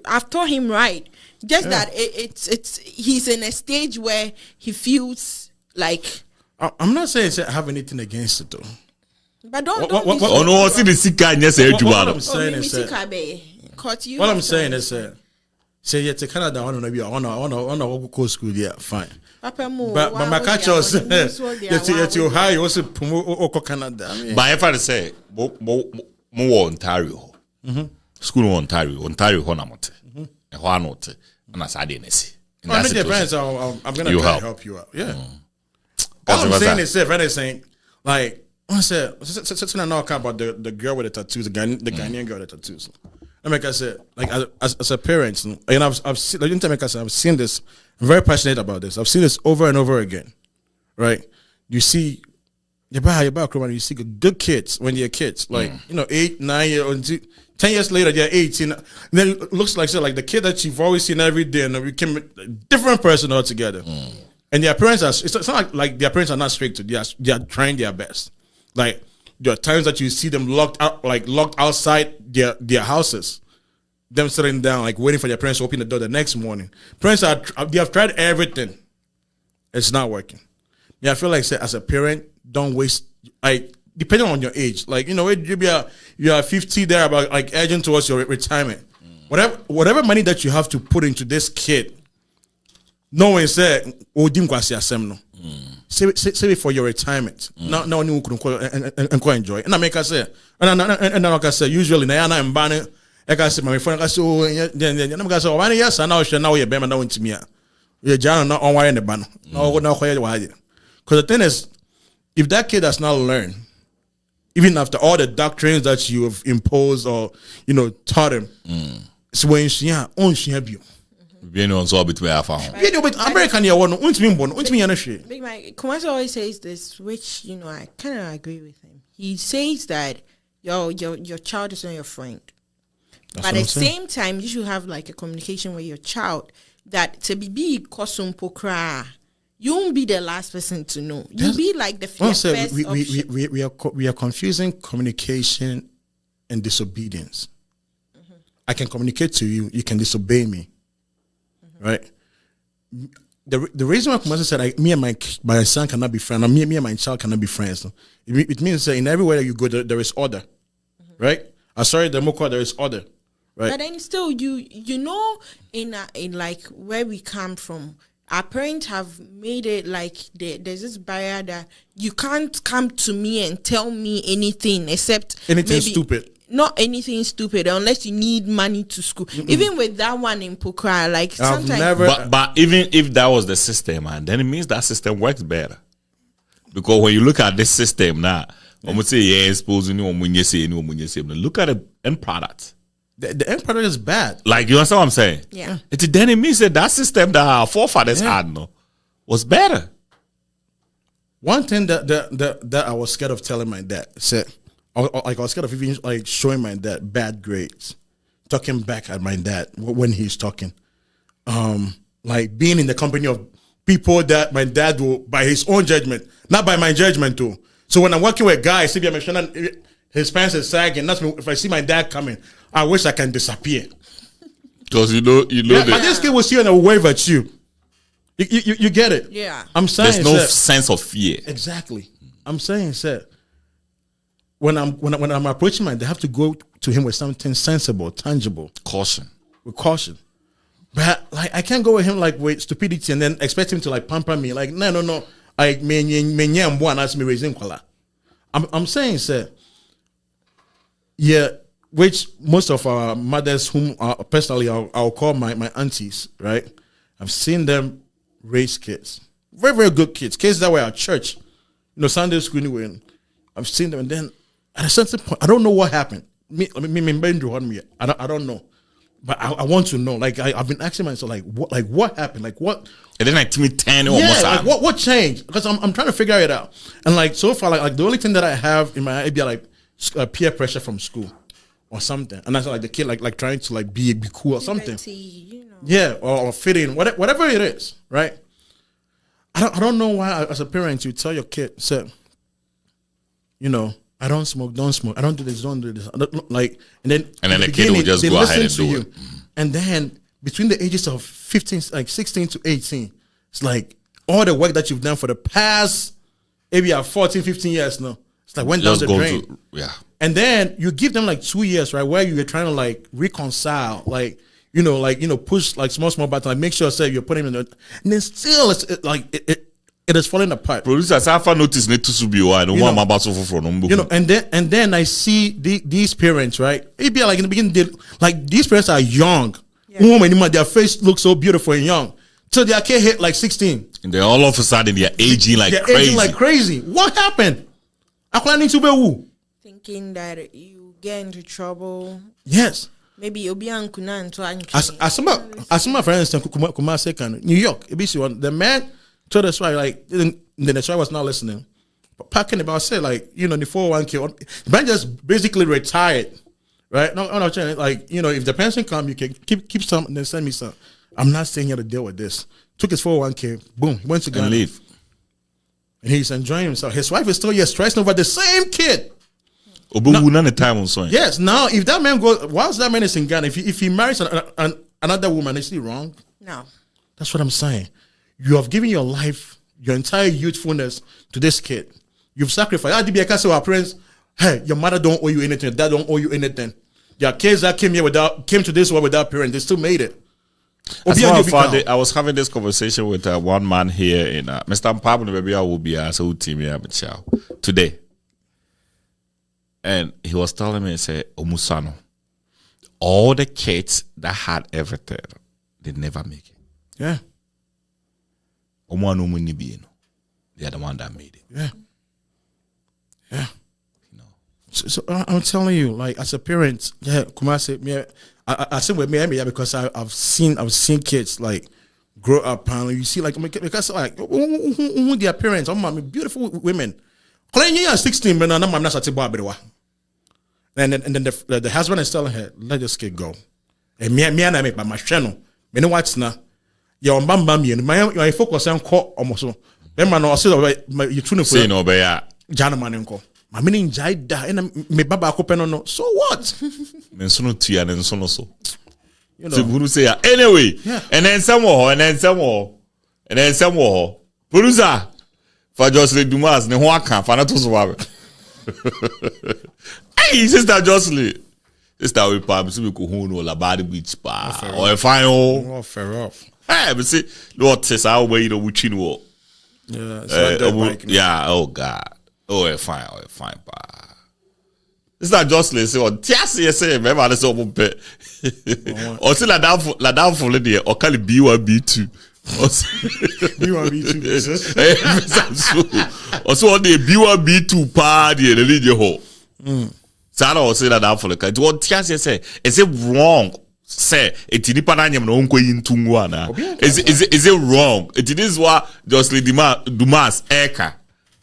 I've taught him right. Just that it's he's in a stage where he feels like. I'm not saying I have anything against it though. But don't oh no, see the sick guy yes what I'm saying is what I'm saying is say you to Canada I want to go school yeah fine. But my catch us you high you also promote Canada. But if I say mo Ontario. School in Ontario ho na mote. E ho anote na sade nesi. I'm going to help you out. Yeah. All I'm saying is if anything like I said, I know about the girl with the tattoos, the Ghanaian girl with the tattoos. I mean, I said, like as a parent, and I've seen this. I'm very passionate about this. I've seen this over and over again. Right? You see, you see good kids when they're kids, like 8, 9 years old, 10 years later they're 18. And then it looks like the kid that you've always seen every day, and became a different person altogether. And their parents are. It's not like their parents are not strict. They are trying their best. Like there are times that you see them locked outside their houses, them sitting down, like waiting for their parents to open the door the next morning. Parents they have tried everything, it's not working. Yeah, I feel like as a parent, don't waste. Like depending on your age, like you are 50 there about like edging towards your retirement. Whatever money that you have to put into this kid, no one said, "Oh, save it for your retirement. Now you can enjoy. And I make us say, and like I say, usually na I'm banning. Like I say, my friend, I say, oh, then I'm gonna say, oh, yes, I know you're better now into me. You're John not on wire in the ban. No, why? Because the thing is, if that kid has not learned, even after all the doctrines that you have imposed or taught him, it's when she have you. Bien on so between American here one Big Mike Kumasi always says this, which I kind of agree with him. He says that your child is not your friend. But at the same time, you should have like a communication with your child that to be kosum pokra. You won't be the last person to know. You'll be like the first option. We are confusing communication and disobedience. I can communicate to you. You can disobey me. Right. The reason why Kumasi said me and my son cannot be friends, or me and my child cannot be friends, it means that in everywhere that you go there is order, right? Sorry, the Moko there is order, right? But then still, in like where we come from, our parents have made it like there's this barrier that you can't come to me and tell me anything except anything stupid. not anything stupid unless you need money to school. Even with that one in Pokra, like sometimes. But even if that was the system, man, then it means that system works better. Because when you look at this system now, look at the end product. The end product is bad. Like, you understand what I'm saying? Yeah. Then it means that system that our forefathers had was better. One thing that I was scared of telling my dad, said, I was scared of even like showing my dad bad grades, talking back at my dad when he's talking, like being in the company of people that my dad will, by his own judgment, not by my judgment too. So when I'm working with guys, if his pants are sagging, that's me. If I see my dad coming, I wish I can disappear. Because you know. But this kid will see you and wave at you. You get it? Yeah. I'm saying there's no sense of fear. Exactly. I'm saying, sir, when I'm approaching my dad, I have to go to him with something sensible, tangible. Caution. With caution. But like I can't go with him like with stupidity and then expect him to like pamper me. Like, no. Like I'm saying, sir, yeah, which most of our mothers, whom personally I'll call my aunties, right? I've seen them raise kids, very, very good kids that were at church, Sunday school anyway. I've seen them, and then at a certain point, I don't know what happened. I don't know, but I want to know. Like I've been asking myself, what happened? Like what? And then like to me 10 or yeah, more. like what changed? Because I'm trying to figure it out. And like so far, like the only thing that I have in my idea, like peer pressure from school or something, and that's like the kid like trying to like be cool or something. Yeah, or fit in, whatever it is, right? I don't know why as a parent you tell your kid, say, I don't smoke, don't smoke. I don't do this, don't do this. Like, and then the kid will just go ahead and do it. And then between the ages of 15, like 16 to 18, it's like all the work that you've done for the past maybe 14, 15 years now, it's like went down the drain. And then you give them like 2 years, right, where you're trying to like reconcile, like, push like small buttons, like make sure you're putting in the, and then still it is falling apart. Producers, I have noticed need to be why and then I see these parents, right? Maybe like in the beginning, like these parents are young. Yeah. Their face looks so beautiful and young. So their kid hit like 16. And then all of a sudden they're aging like crazy. Aging like crazy. What happened? Thinking that you get into trouble. Yes. Maybe you'll be on Kunan to as some for instance, Kumasi New York, the man told us why, like, then the child was not listening. But packing about said, like, the 401k, the man just basically retired, right? No, like, if the pension come, you can keep some and then send me some. I'm not staying here to deal with this. Took his 401k, boom, he went to Ghana. And leave. And he's enjoying himself. His wife is still here stressing over the same kid. Yes, now if that man goes, whilst that man is in Ghana, if he marries another woman, is he wrong? No. That's what I'm saying. You have given your life, your entire youthfulness to this kid. You've sacrificed. I did say our parents, hey, your mother don't owe you anything, dad don't owe you anything. There are kids that came to this world without parents, they still made it. I was having this conversation with one man here in Mr. Pablo, maybe I will be so team today. And he was telling me, he said, Omusano, all the kids that had everything, they never make it. Yeah. They are the one that made it. Yeah. Yeah. So I'm telling you, like as a parent, yeah, Kumasi, I say with me because I've seen kids like grow up and you see like because like who their parents, beautiful women. You're 16, but I'm not such a and then the husband is telling her, let this kid go. And me and I make my channel. Me know what's now. You're bam you focus on call almost. Then man, I said you tune say no be ya. Jana man nko. My meaning jaida and me baba open no. So what? Men so no tia and so no so. So guru say anyway. Yeah. And then some more Producer for Jocelyn Dumas ne ho aka fa na to so wa. Hey, sister Jocelyn. Sister we pa so we ko hu no la bad beach pa. Or fine oh. Fair off. Hey, but see, Lord says I way wuchi no. Yeah, yeah, oh God. Oh, fine, pa. It's not Jocelyn say on Tiasi say remember this open pet. Or say la down for the or call it B1 B2. B1 B2 business. Also on the B1 B2 party and the lead your hole. Sarah will say that down for the car. What Tiasi say? Is it wrong? Say it nipa na nyam na onko yintu ngwa na. Is it wrong? It is what Jocelyn Dumas Eka.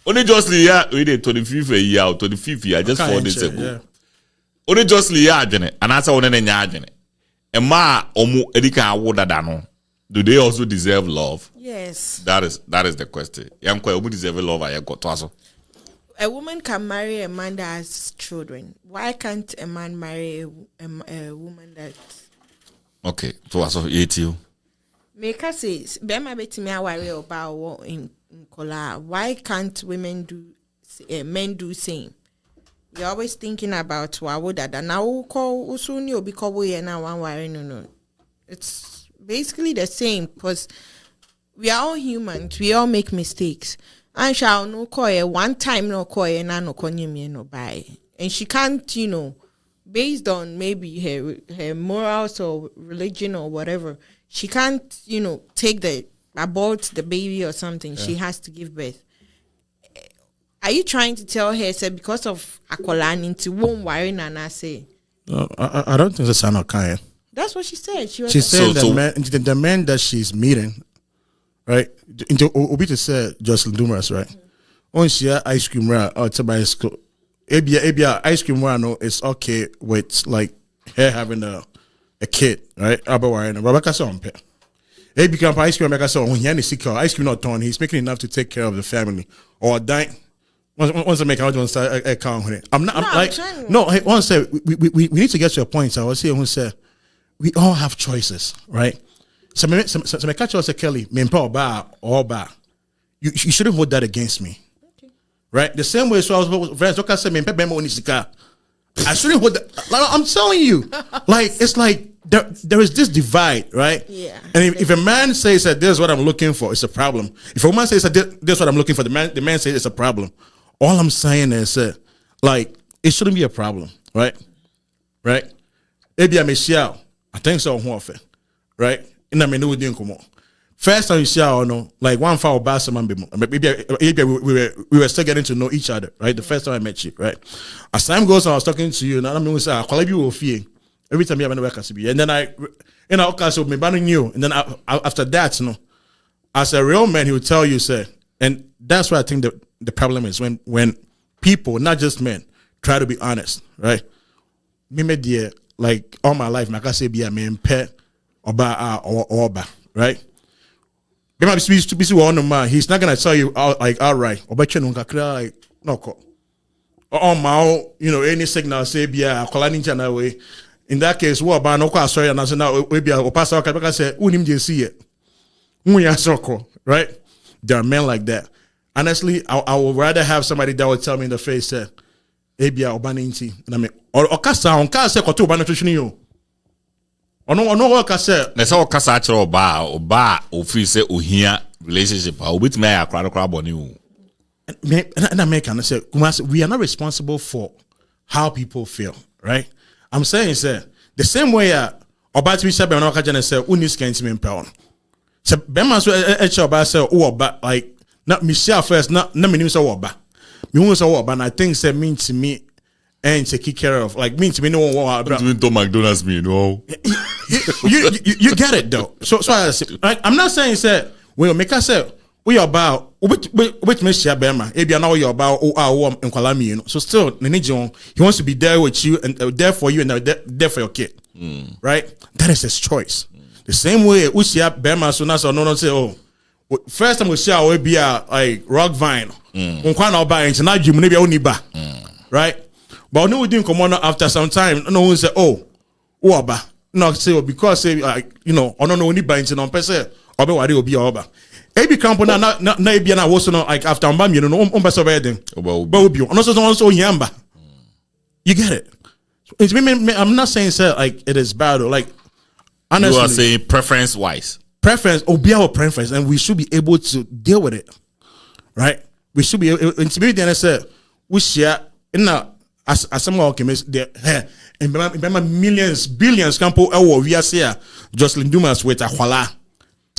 Only Jocelyn yeah, we did 25th year or 25th year just 4 days ago. Yeah. Only Jocelyn yeah adwene and answer one na nya adwene. E ma omo edika awoda da no. Do they also deserve love? Yes. That is the question. Yam kwa omo deserve love I got to aso. A woman can marry a man that has children. Why can't a man marry a woman that? Okay, to aso you. Meka says, "Bema beti me aware about in kola. Why can't men do same? You're always thinking about what that now call usuni obi kobo ye na one worry no. It's basically the same because we are all humans. We all make mistakes. And shall no call one time no call na no konyemi no buy. And she can't, based on maybe her morals or religion or whatever, she can't, abort the baby or something. Yeah. She has to give birth. Are you trying to tell her, say, because of Akolan into won't worry Nana say? No, I don't think that's not kind. That's what she said. She said the man that she's meeting, right? Into Obi to say Jocelyn Dumas, right? On she ice cream run or to buy school. Abia ice cream run is okay with like her having a kid, right? Rebecca saw he become ice cream maker. So when he had ice cream not done, he's making enough to take care of the family. Or dying. Once I make out one start account with it. Once say we need to get to a point. So I was saying, say we all have choices, right? So my catch was Kelly, me or ba. You shouldn't hold that against me. Okay. Right? The same way so I was friends, I said me I shouldn't hold that. Like, I'm telling you. Like it's like there is this divide, right? Yeah. And if a man says that this is what I'm looking for, it's a problem. If a woman says that this is what I'm looking for, the man says it's a problem. All I'm saying is like it shouldn't be a problem, right? Right? Maybe I'm a Xiao. I think so, right? And I mean, we didn't come on. First time you see like one foul bass man maybe we were still getting to know each other, right? The first time I met you, right? As time goes on, I was talking to you, and I mean, we say, I call you every time you have another be, and then okay, so me banning you, and then after that, as a real man, he would tell you, say, and that's why I think the problem is when people, not just men, try to be honest, right? Me dear, like all my life, like I say, be a man pet or right? He's not gonna tell you like outright. Or bet you like no. Or my any signal say be a ninja way. In that case, what about no sorry and I said now we be a pastor I say unim just see it. Right? There are men like that. Honestly, I would rather have somebody that would tell me in the face that Abia Obaninti. And I mean or kasa on kasa koto nutrition you. Ono what kasa. Na say kasa achiro oba ofiri say ohia relationship. Obit me akra boni o. And I make say we are not responsible for how people feel, right? I'm saying say the same way oba to be say be no ka jana say uni scan me pound. So be man so e oba say o oba like not Michelle first not me nim say oba. Me won say oba and I think say mean to me and to take care of like mean to me no one to McDonald's me you get it though. So I say, I'm not saying say we make us say we about which me share bema e bia na we about nkwala me so still he wants to be there with you and there for you and there for your kid. Right? That is his choice. The same way we share bema so now so no say first time we share we be like rock vine nkwa na oba enti na dwum ne bia oni ba. Right? But no we didn't come on after some time no one say oba no say because say like I don't know any buying on person obe wari obi oba ebi camp na ebi na wo so no like after mba mi no on person be den ba obi on so yamba you get it. It's me I'm not saying say like it is bad or like honestly you are saying preference obi our preference and we should be able to deal with it, right? We should be able to be then say we share in as someone okay miss there and remember millions billions campo we are here Jocelyn Dumas with Akwala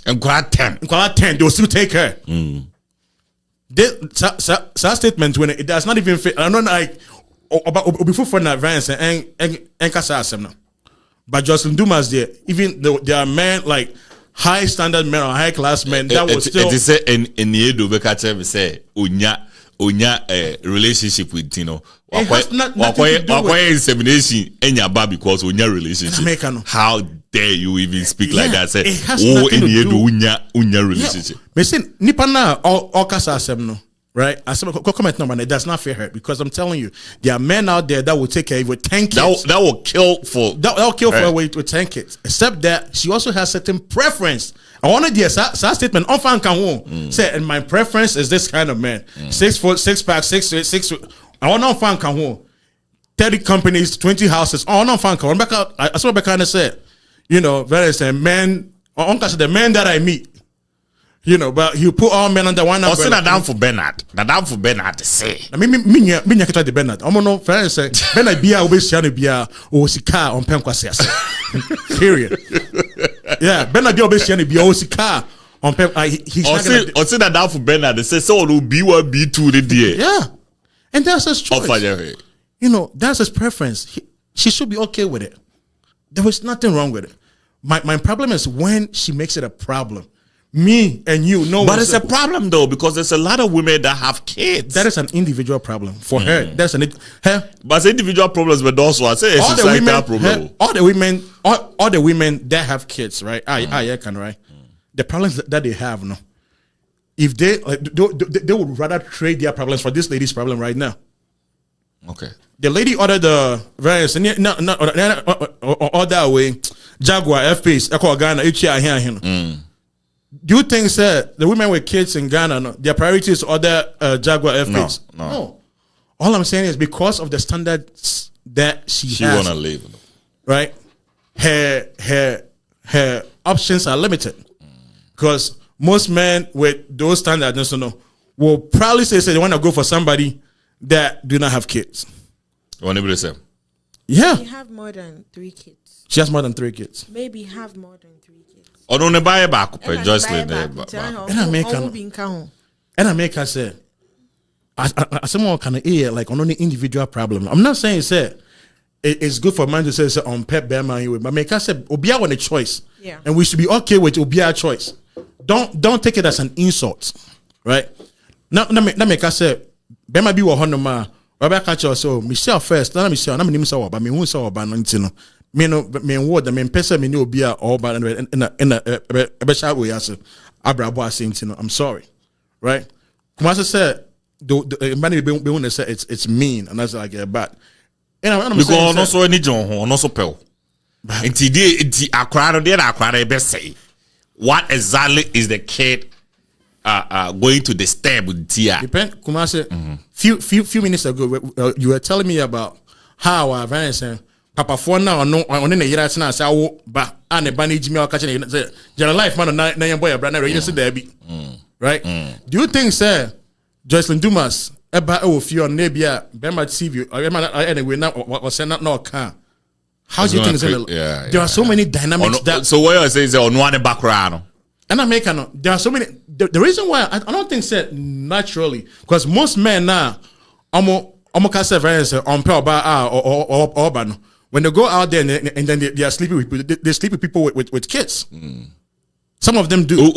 and quite 10 they will still take her. That statement when it does not even fit. I don't like before for an advance and Kasa now. But Jocelyn Dumas there, even though there are men like high standard men or high class men that was still. It is say in the Edo Bekache say unya relationship with It has nothing to do with insemination enya because unya relationship. How dare you even speak like that? Say oh in the Edo unya relationship. Listen, nipa na all Kasa asem no. Right? I said, comment number, it does not fear her because I'm telling you, there are men out there that will take her with 10 kids. That will kill for that will kill for her with 10 kids. Except that she also has certain preference. I wanted to that statement on fan can say, and my preference is this kind of man. 6 foot, 6 pack, 6 foot. I want on fan can 30 companies, 20 houses. Oh, no fan can. I saw Rebecca said, very men, the men that I meet. But you put all men under one umbrella. Also, down for Bernard. Down for Bernard to say. I mean, me try the Bernard. I'm no friend say Bernard bia obesiano bia o sika on penkwasias. Period. Yeah, Bernard bia obesiano bia o sika on pen. He's not gonna. Also, down for Bernard. They say so no B1 B2 the day. Yeah, and that's his choice. That's his preference. She should be okay with it. There was nothing wrong with it. My problem is when she makes it a problem. Me and you know, but it's a problem though because there's a lot of women that have kids. That is an individual problem for her. That's but it's individual problems, but also I say it's a societal problem. All the women that have kids, right? Right. The problems that they have, no. If they would rather trade their problems for this lady's problem right now. Okay. The lady ordered the various or that way Jaguar F-Pace Echo Ghana here. Do you think, sir, the women with kids in Ghana, their priority is other Jaguar F-Pace? No. All I'm saying is because of the standards that she has, wanna live, right? Her options are limited because most men with those standards, will probably say they want to go for somebody that do not have kids. You want to be the same? Yeah. She have more than 3 kids. She has more than 3 kids. Maybe have more than 3 kids. Oh no, ne buy back Jocelyn there. And I make her say, I someone can hear like on any individual problem. I'm not saying say it's good for man to say on pep bear man, but make her say Obia want a choice. Yeah. And we should be okay with Obia choice. Don't take it as an insult, right? Now make her say Bema be wa honoma. Rebecca catch us so Michelle first. Now Michelle, I'm name so but me who so ba no me no me word me person me no be all bad in a shy way as abrabo asintino. I'm sorry, right? Kumasi said the money be when they say it's mean and that's like bad. And I'm because no so any John no so pel. Inti akwara there akwara be say what exactly is the kid going to disturb with Tia? Depend Kumasi. Few minutes ago you were telling me about how our parents Papa for now no on the year na say wo ba and ba na jimi aka che say your life man na your boy brother you say there be right. Do you think sir Jocelyn Dumas eba e wo fi on na bia Bema TV or anyway now was send not can how do you think it's there are so many dynamics that so what you say is on one background and American there are so many the reason why I don't think said naturally because most men now almost variance on pelba or ban when they go out there and then they are sleeping with they sleep with people with kids. Some of them do.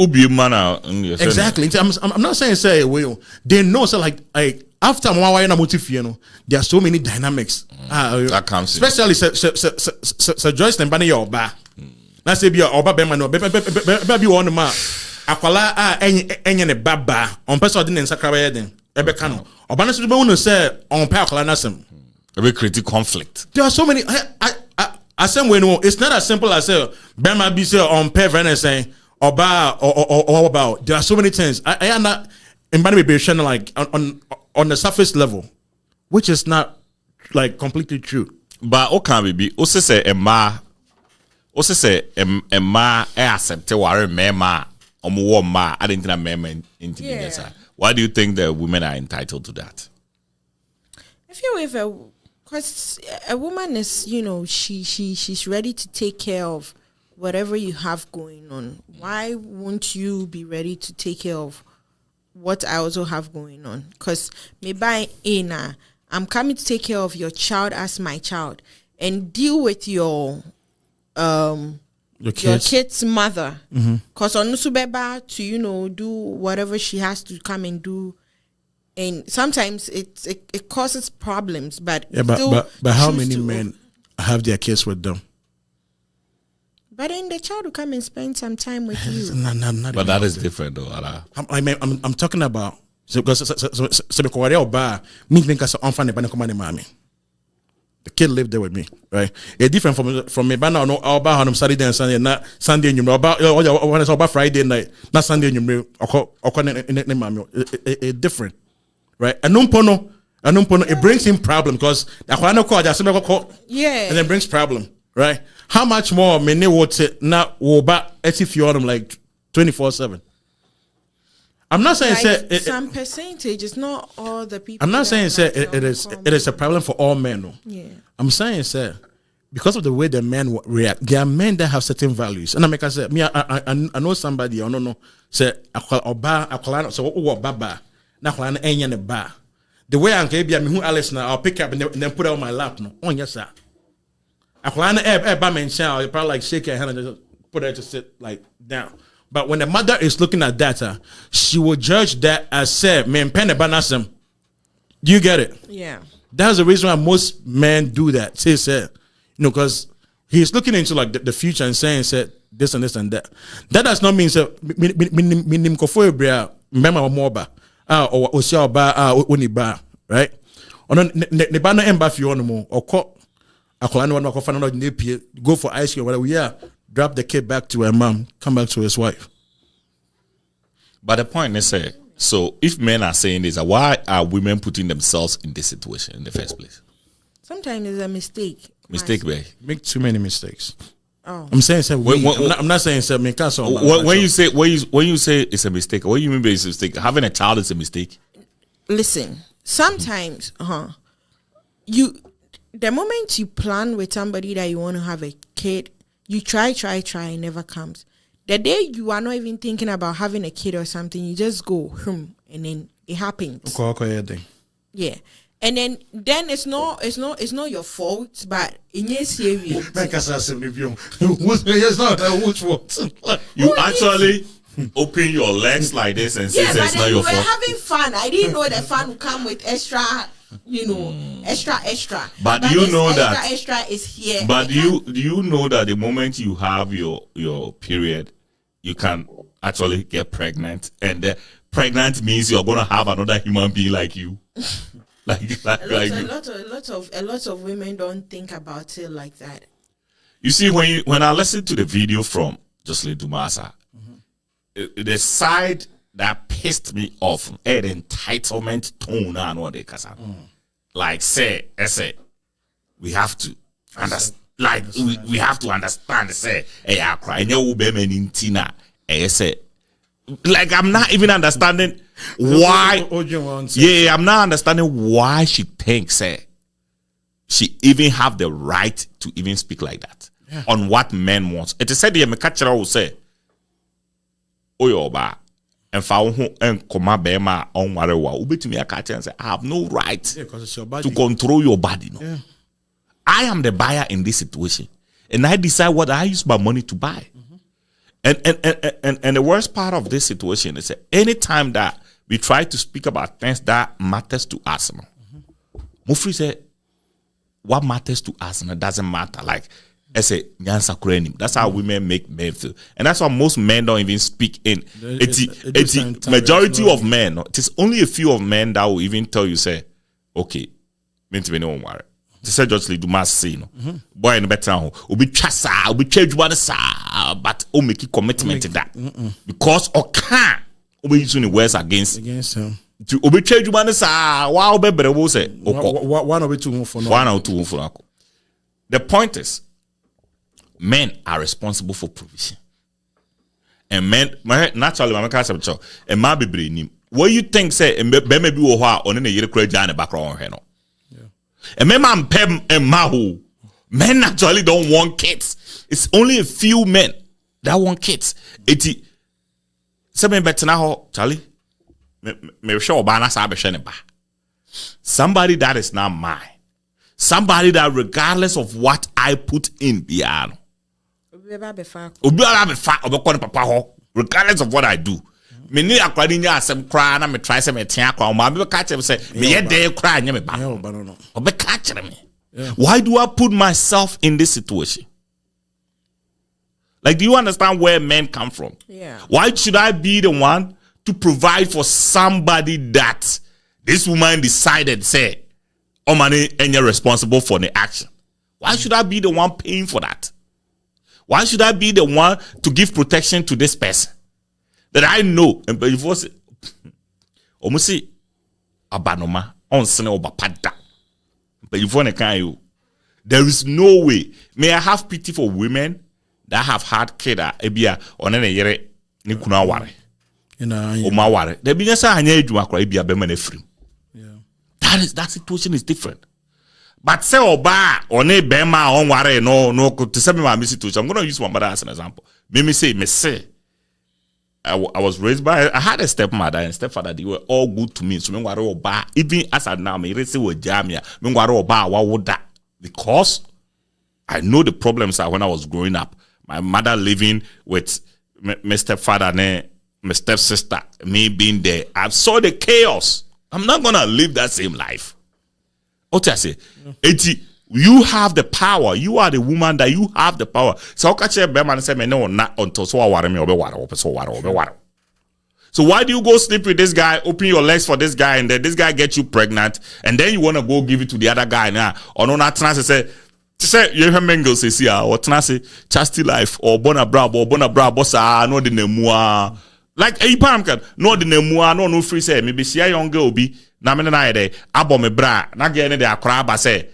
Exactly. I'm not saying say will. They know so like after there are so many dynamics. That comes especially so Joyce and Bunny Oba. Let's say be Oba Bema no baby one ma akwala enye baba on person didn't sakrabe den ebeka no Oba no so be wonu say on pa akwala nasem. Very create conflict. There are so many. I say we know it's not as simple as say Bema be say on pair and saying or about. There are so many things. I am not in body be shining like on the surface level, which is not like completely true. But o can be also say Emma accept ware mema omo ma I didn't think mema intimidate. Why do you think that women are entitled to that? I feel if Because a woman is, she's ready to take care of whatever you have going on. Why won't you be ready to take care of what I also have going on? Because maybe I'm coming to take care of your child as my child and deal with your kid's mother. Because on Nusubeba to do whatever she has to come and do. And sometimes it causes problems, but but how many men have their kids with them? But then the child will come and spend some time with you. But that is different, though. I'm talking about because the kid lived there with me, right? It's different from me. But now, about Saturday and Sunday, not Sunday. You know about Friday night, not Sunday. You know, it's different. Right, and it brings him problem because and then brings problem. Right, how much more many would say now if you're like 24/7? I'm not saying like some percentage. It's not all the people. I'm not saying it is a problem for all men. No. Yeah, I'm saying because of the way the men react, there are men that have certain values. And I say me, I know somebody. I don't know. Say so baba. The way I'm going who Alice now, I'll pick up and then put it on my lap. No, oh yes, sir. I'll probably like shake her hand and just put her to sit like down. But when the mother is looking at that, she will judge that as said, "Man, pen banasem." Do you get it? Yeah. That's the reason why most men do that. Say, because he's looking into like the future and saying, said this and this and that. That does not mean minim kofo ebria mbema moba. Or Oniba, right? Or the banner ember fiono or call go for ice cream, whatever. Yeah, drop the kid back to her mom, come back to his wife. But the point is, so if men are saying this, why are women putting themselves in this situation in the first place? Sometimes it's a mistake. Mistake, way. Make too many mistakes. Oh. I'm saying I'm not saying me can't. When you say it's a mistake, what do you mean by it's a mistake? Having a child is a mistake. Listen, sometimes, the moment you plan with somebody that you want to have a kid, you try, it never comes. The day you are not even thinking about having a kid or something, you just go, and then it happens. Yeah. And then it's not your fault, but in your serious. It's not whose fault. You actually open your legs like this and say it's not your fault. We were having fun. I didn't know the fun would come with extra, extra. But do you know that extra is here? But do you know that the moment you have your period, you can actually get pregnant, and pregnant means you're gonna have another human being like you. A lot of women don't think about it like that. You see, when I listened to the video from Jocelyn Dumasa, the side that pissed me off, the entitlement tone and what they can like say, we have to understand. Like we have to understand. Say, hey, I cry. Like I'm not even understanding why. Yeah, I'm not understanding why she thinks she even have the right to even speak like that on what men want. It is said the Mekachara will say, "Oyoba, and found and koma bema on warewa." Ubetumi akacha and say, "I have no right to control your body." No, I am the buyer in this situation, and I decide what I use my money to buy. And the worst part of this situation is that anytime that we try to speak about things that matters to us, Mufri said, what matters to us doesn't matter. Like I say, that's how women make men feel, and that's why most men don't even speak in. It's majority of men. It is only a few of men that will even tell you, say, okay, meant to be no worry. They said just do mass say no. Boy in the better will be chasa, will be change one but make a commitment to that. Because or can't be using the words against him. To be change one wow better will say one or two for no. One or two for no. The point is men are responsible for provision. And men naturally my can't say and man be brain. What you think say and maybe on in a year credit and background. And men actually don't want kids. It's only a few men that want kids. Charlie. Somebody that is not mine. Somebody that regardless of what I put in, regardless of what I do. Me need according to some cry and me try some tia kwa ma be catch him say me ye dey cry nya me ba obe catch me. Why do I put myself in this situation? Like, do you understand where men come from? Yeah. Why should I be the one to provide for somebody that this woman decided say oh money and you're responsible for the action? Why should I be the one paying for that? Why should I be the one to give protection to this person that I know? And but if you say, almost see abanoma on sene obapada, but if one can you, there is no way. May I have pity for women that have had kids ebia on any yere ni kuna ware. O ma ware. There be just anya edwuma kra ebia be man afrim. Yeah. That situation is different. But say oba one bema on ware no to say me my situation. I'm going to use my mother as an example. Me say I was raised by, I had a stepmother and stepfather. They were all good to me. So me ware oba even as I now me rese wo jamia me ware oba wa woda because I know the problems when I was growing up. My mother living with my stepfather and my stepsister, me being there. I saw the chaos. I'm not gonna live that same life. What I say? You have the power. You are the woman that you have the power. So catch a man say me no not until so ware me obe. So why do you go sleep with this guy, open your legs for this guy, and then this guy gets you pregnant, and then you want to go give it to the other guy now? Or no, not trans say you have Mengel says here, or trans chastity life, or bona bra bossa, no the nemua. Like a palm can no the nemua, no free say, maybe see a young girl be. Na me na ide abo me bra na ge ne de akra ba say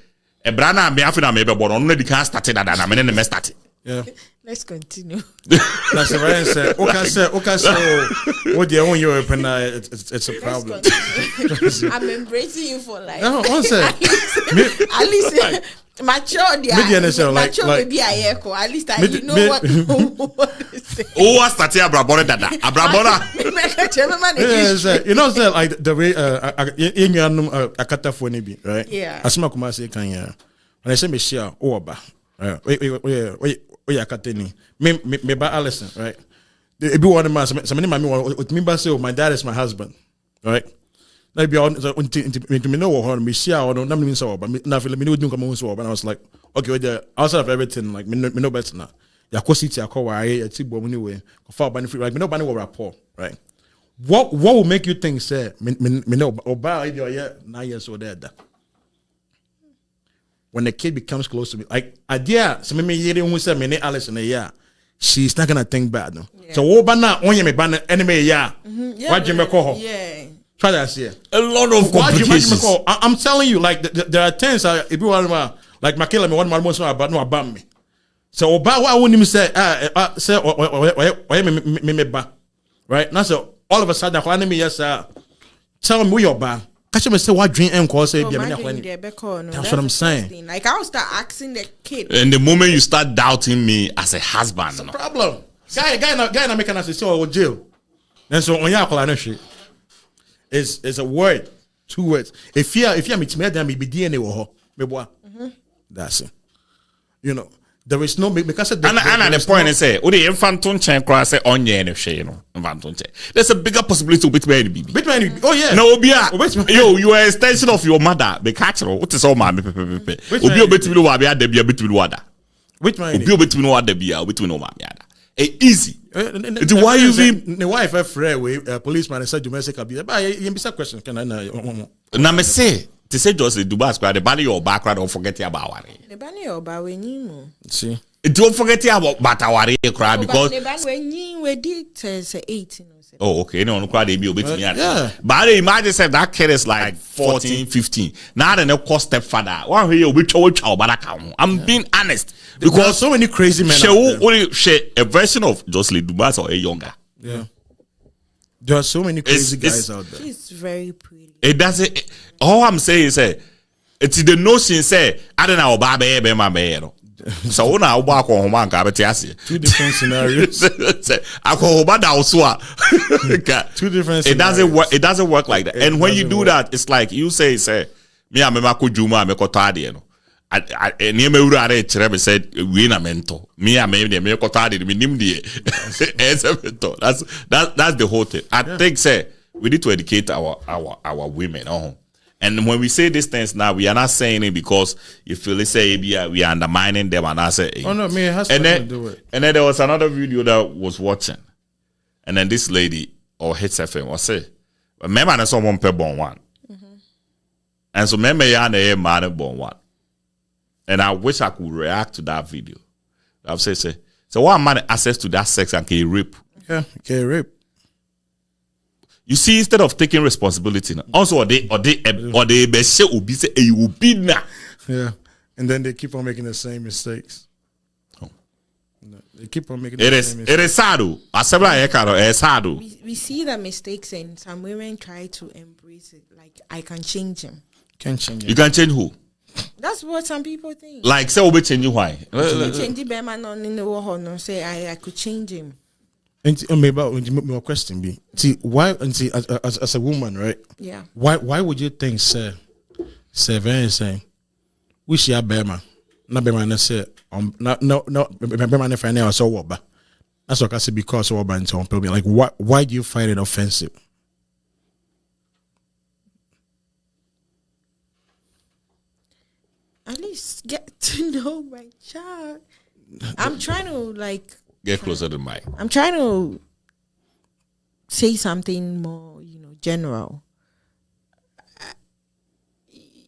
e bra na me afina me be bono no de kan start that na me ne me start. Yeah. Let's continue. That's the right answer. Okay, what the only you open it's a problem. I'm embracing you for life. No, one sec. At least mature baby at least I know what to say. Oh, what's that here, Brabona Dada? Abrabona. You know, like the way in your akata for nibi, right? Yeah. Asma Kumasi can ya. When I say me share oba, right? Wait, akateni. Me ba Allison, right? It be one of my some many with me ba say my dad is my husband, right? Like be on me know what me share or no mean so but na feel me no do come so but I was like okay outside of everything like me no better now ya ko city ya ko wa ya ti bo mu way ko fa ba free like me no ba no rapport right what will make you think say me no oba yeah 9 years old there when the kid becomes close to me like idea so me yere hu say me Alice in a year she's not gonna think bad no so oba na onye me ba enemy yeah what you me call yeah. Try that see a lot of complications. I'm telling you, like there are times if you want like Makela me one man most about me. So about what I wouldn't even say me ba right now. So all of a sudden, I me yes tell me where you're ba. Catch me say what dream and call say be that's what I'm saying. Like I'll start asking the kid. And the moment you start doubting me as a husband, it's a problem. Guy not making us say oh jail. And so on ya call shit. It's a word, 2 words. If you meet me, then me be DNA or me boy. That's it. You know, there is no because and the point is say, the infant chen cross say on ye you know, infant chen. There's a bigger possibility with me baby. Oh yeah. No, yo, you are an extension of your mother. The catcher. What is all man? Obi obetimi wa be ade bia betimi wada. Which man? Obi obetimi wa ade bia betimi no ma me ada. Easy. It's why you be the wife afraid with policeman said domestic abuse. But you be question can I na me say to say just the Dubai squad the body your background don't forget about worry. The body your ba when you see. Don't forget about batawari cry because the bad when you we did say 18 or so. Oh okay no cry they be obetimi yeah. But imagine say that kid is like 14 15 now the next stepfather one here I'm being honest because there are so many crazy men she a version of Jocelyn Dubas or a younger. Yeah. There are so many crazy guys out there. She's very pretty. It doesn't all I'm saying is It's the notion say, I don't know about baby, my man. So now walk on one cabatiasi. 2 different scenarios. I call about also. 2 different. It doesn't work. It doesn't work like that. And when you do that, it's like you say, me I'm a Juma, me kotadi, no. I near me urare said we na mentor. Me I made me kotadi, me nimdi. That's the whole thing. I think say we need to educate our women. And when we say these things now, we are not saying it because you feel they say we are undermining them and I say, oh no, me it has to do it. And then there was another video that was watching, and then this lady or Hits FM was say, remember I someone pay born one, and so remember you and man born one, and I wish I could react to that video. I've say, so what man access to that sex and can rape? Yeah, can rape. You see, instead of taking responsibility, also they be say obi say you be na. Yeah, and then they keep on making the same mistakes. Oh. No, they keep on making. It is sad. We see the mistakes and some women try to embrace it. Like I can change him. Can't change it. You can change who? That's what some people think. Like say obi change why? Change the man on in the war no say I could change him. And maybe my question be, see why? And see as a woman, right? Yeah. Why would you think, sir? Very saying, we see a Bema, not Bema, na say no Bema na find out so what, but that's what I say because of what so people like why do you find it offensive? At least get to know my child. I'm trying to like. Get closer to the mic. I'm trying to say something more, general.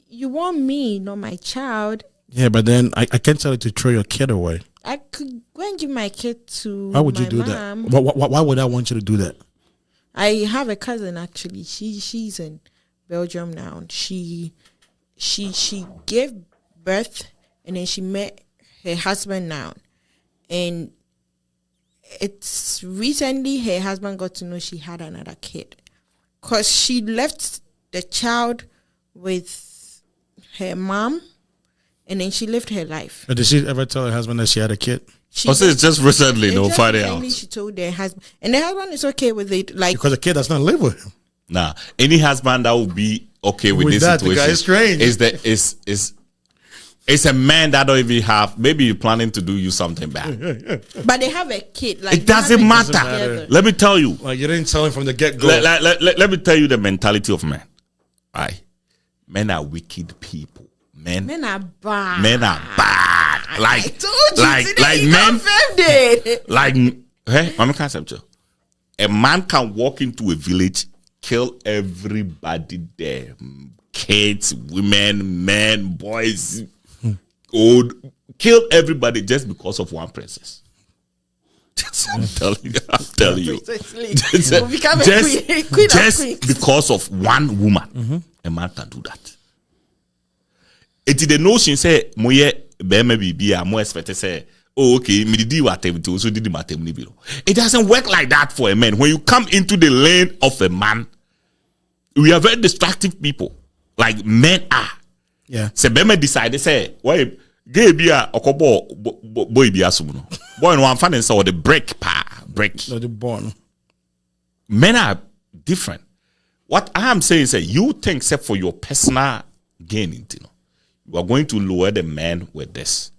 You want me, not my child. Yeah, but then I can't tell you to throw your kid away. I could go and give my kid to Why would you do mom. that? Why would I want you to do that? I have a cousin actually. She's in Belgium now. She gave birth and then she met her husband now. And it's recently her husband got to know she had another kid because she left the child with her mom and then she lived her life. But did she ever tell her husband that she had a kid? It's just recently, no, Friday out. She told her husband, and the husband is okay with it, like because the kid does not live with him. Nah, any husband that would be okay with this that, situation the guy is strange. It's a man that don't even have. Maybe you're planning to do you something bad. But they have a kid. Like it doesn't matter. Let me tell you. Like you didn't tell him from the get go. Let me tell you the mentality of men. Right? Men are wicked people. Men are bad. Men are bad. Like I told you today, you men. offended. Like hey, I'm a concept. A man can walk into a village, kill everybody there. Kids, women, men, boys. Old, kill everybody just because of one princess. I'm telling you. Just because of one woman, a man can do that. It's the notion say moye bema bibi mo expect say oh okay me did what also did the. It doesn't work like that for a man. When you come into the lane of a man, we are very destructive people. Like men are. Yeah. Se bema decide say why gay bia okobo boy bia sum no. Boy no am fan say the break. No, the born. Men are different. What I am saying is that you think except for your personal gain, you are going to lower the man with this.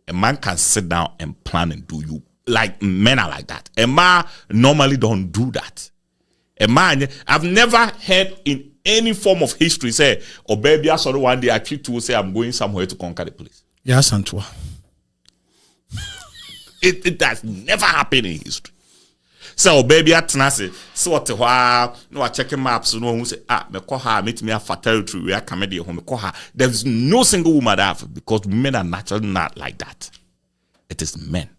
A man can sit down and plan and do you. Like men are like that. A man normally don't do that. A man, I've never heard in any form of history say, oh baby, I saw one day I keep to say I'm going somewhere to conquer the place. Yes, Antoine. It has never happened in history. So baby at Nasi, so what no I checking maps, no who say me call her meet me a territory where comedy home call her. There's no single woman that have because men are naturally not like that. It is men.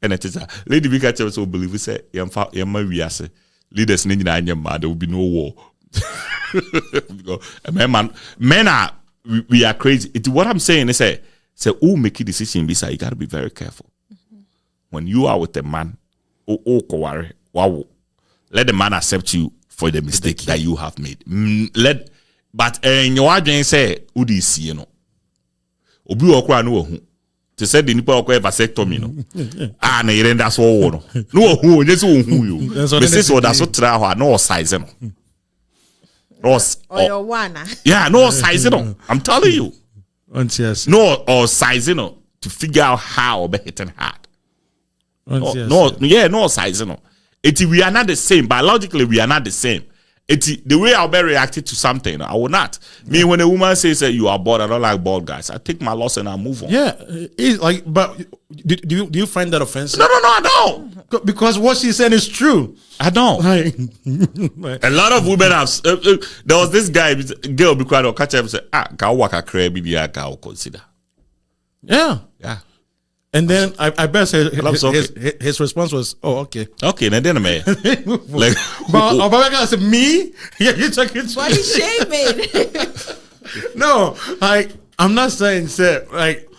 And it is a lady we catch so believe we say yamma we say leaders need there will be no war. Men are we are crazy. What I'm saying is say who make a decision visa, you gotta be very careful. When you are with a man, wow, let the man accept you for the mistake that you have made. Let But in your adwene say udi see no. Obi okra no hu. To say the nipa okra vasectomy no. Ah na yere nda so wo no. No hu onye se hu yo. Me say so da so tra ho no size no. No or one. Yeah, no size no. I'm telling you. Yes. No or size no to figure out how be hitting hard. No size no. We are not the same. Biologically, we are not the same. The way I'll be reacting to something, I will not. Me, when a woman says that you are bored, I don't like bald guys. I take my loss and I move on. Yeah, it's like, but do you find that offensive? No, I don't. Because what she's saying is true. I don't. A lot of women have. There was this guy, girl, be quiet or catch up and say, can walk a crab, I'll consider. Yeah. And then I bet his response was, "Oh, okay." Okay, then man. Like, but said, "Me? Yeah, you talking body shaming." No, I'm not saying sir. Like,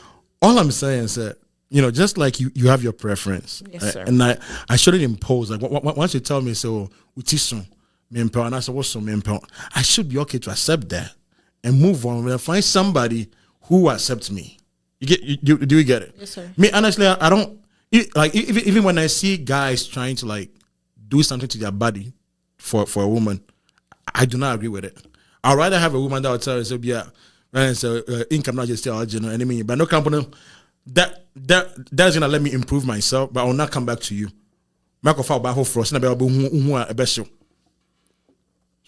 all I'm saying, sir, just like you have your preference, yes, sir. And I shouldn't impose. Like, once you tell me, so utisun mempo, and I said, "What's some mempo?" I should be okay to accept that and move on and find somebody who accepts me. Do you get it? Yes, sir. Me, honestly, I don't like even when I see guys trying to like do something to their body for a woman, I do not agree with it. I'd rather have a woman that will tell us, yeah, and so income not just tell you enemy, but no company that's gonna let me improve myself, but I will not come back to you. Mark of our frost and a best.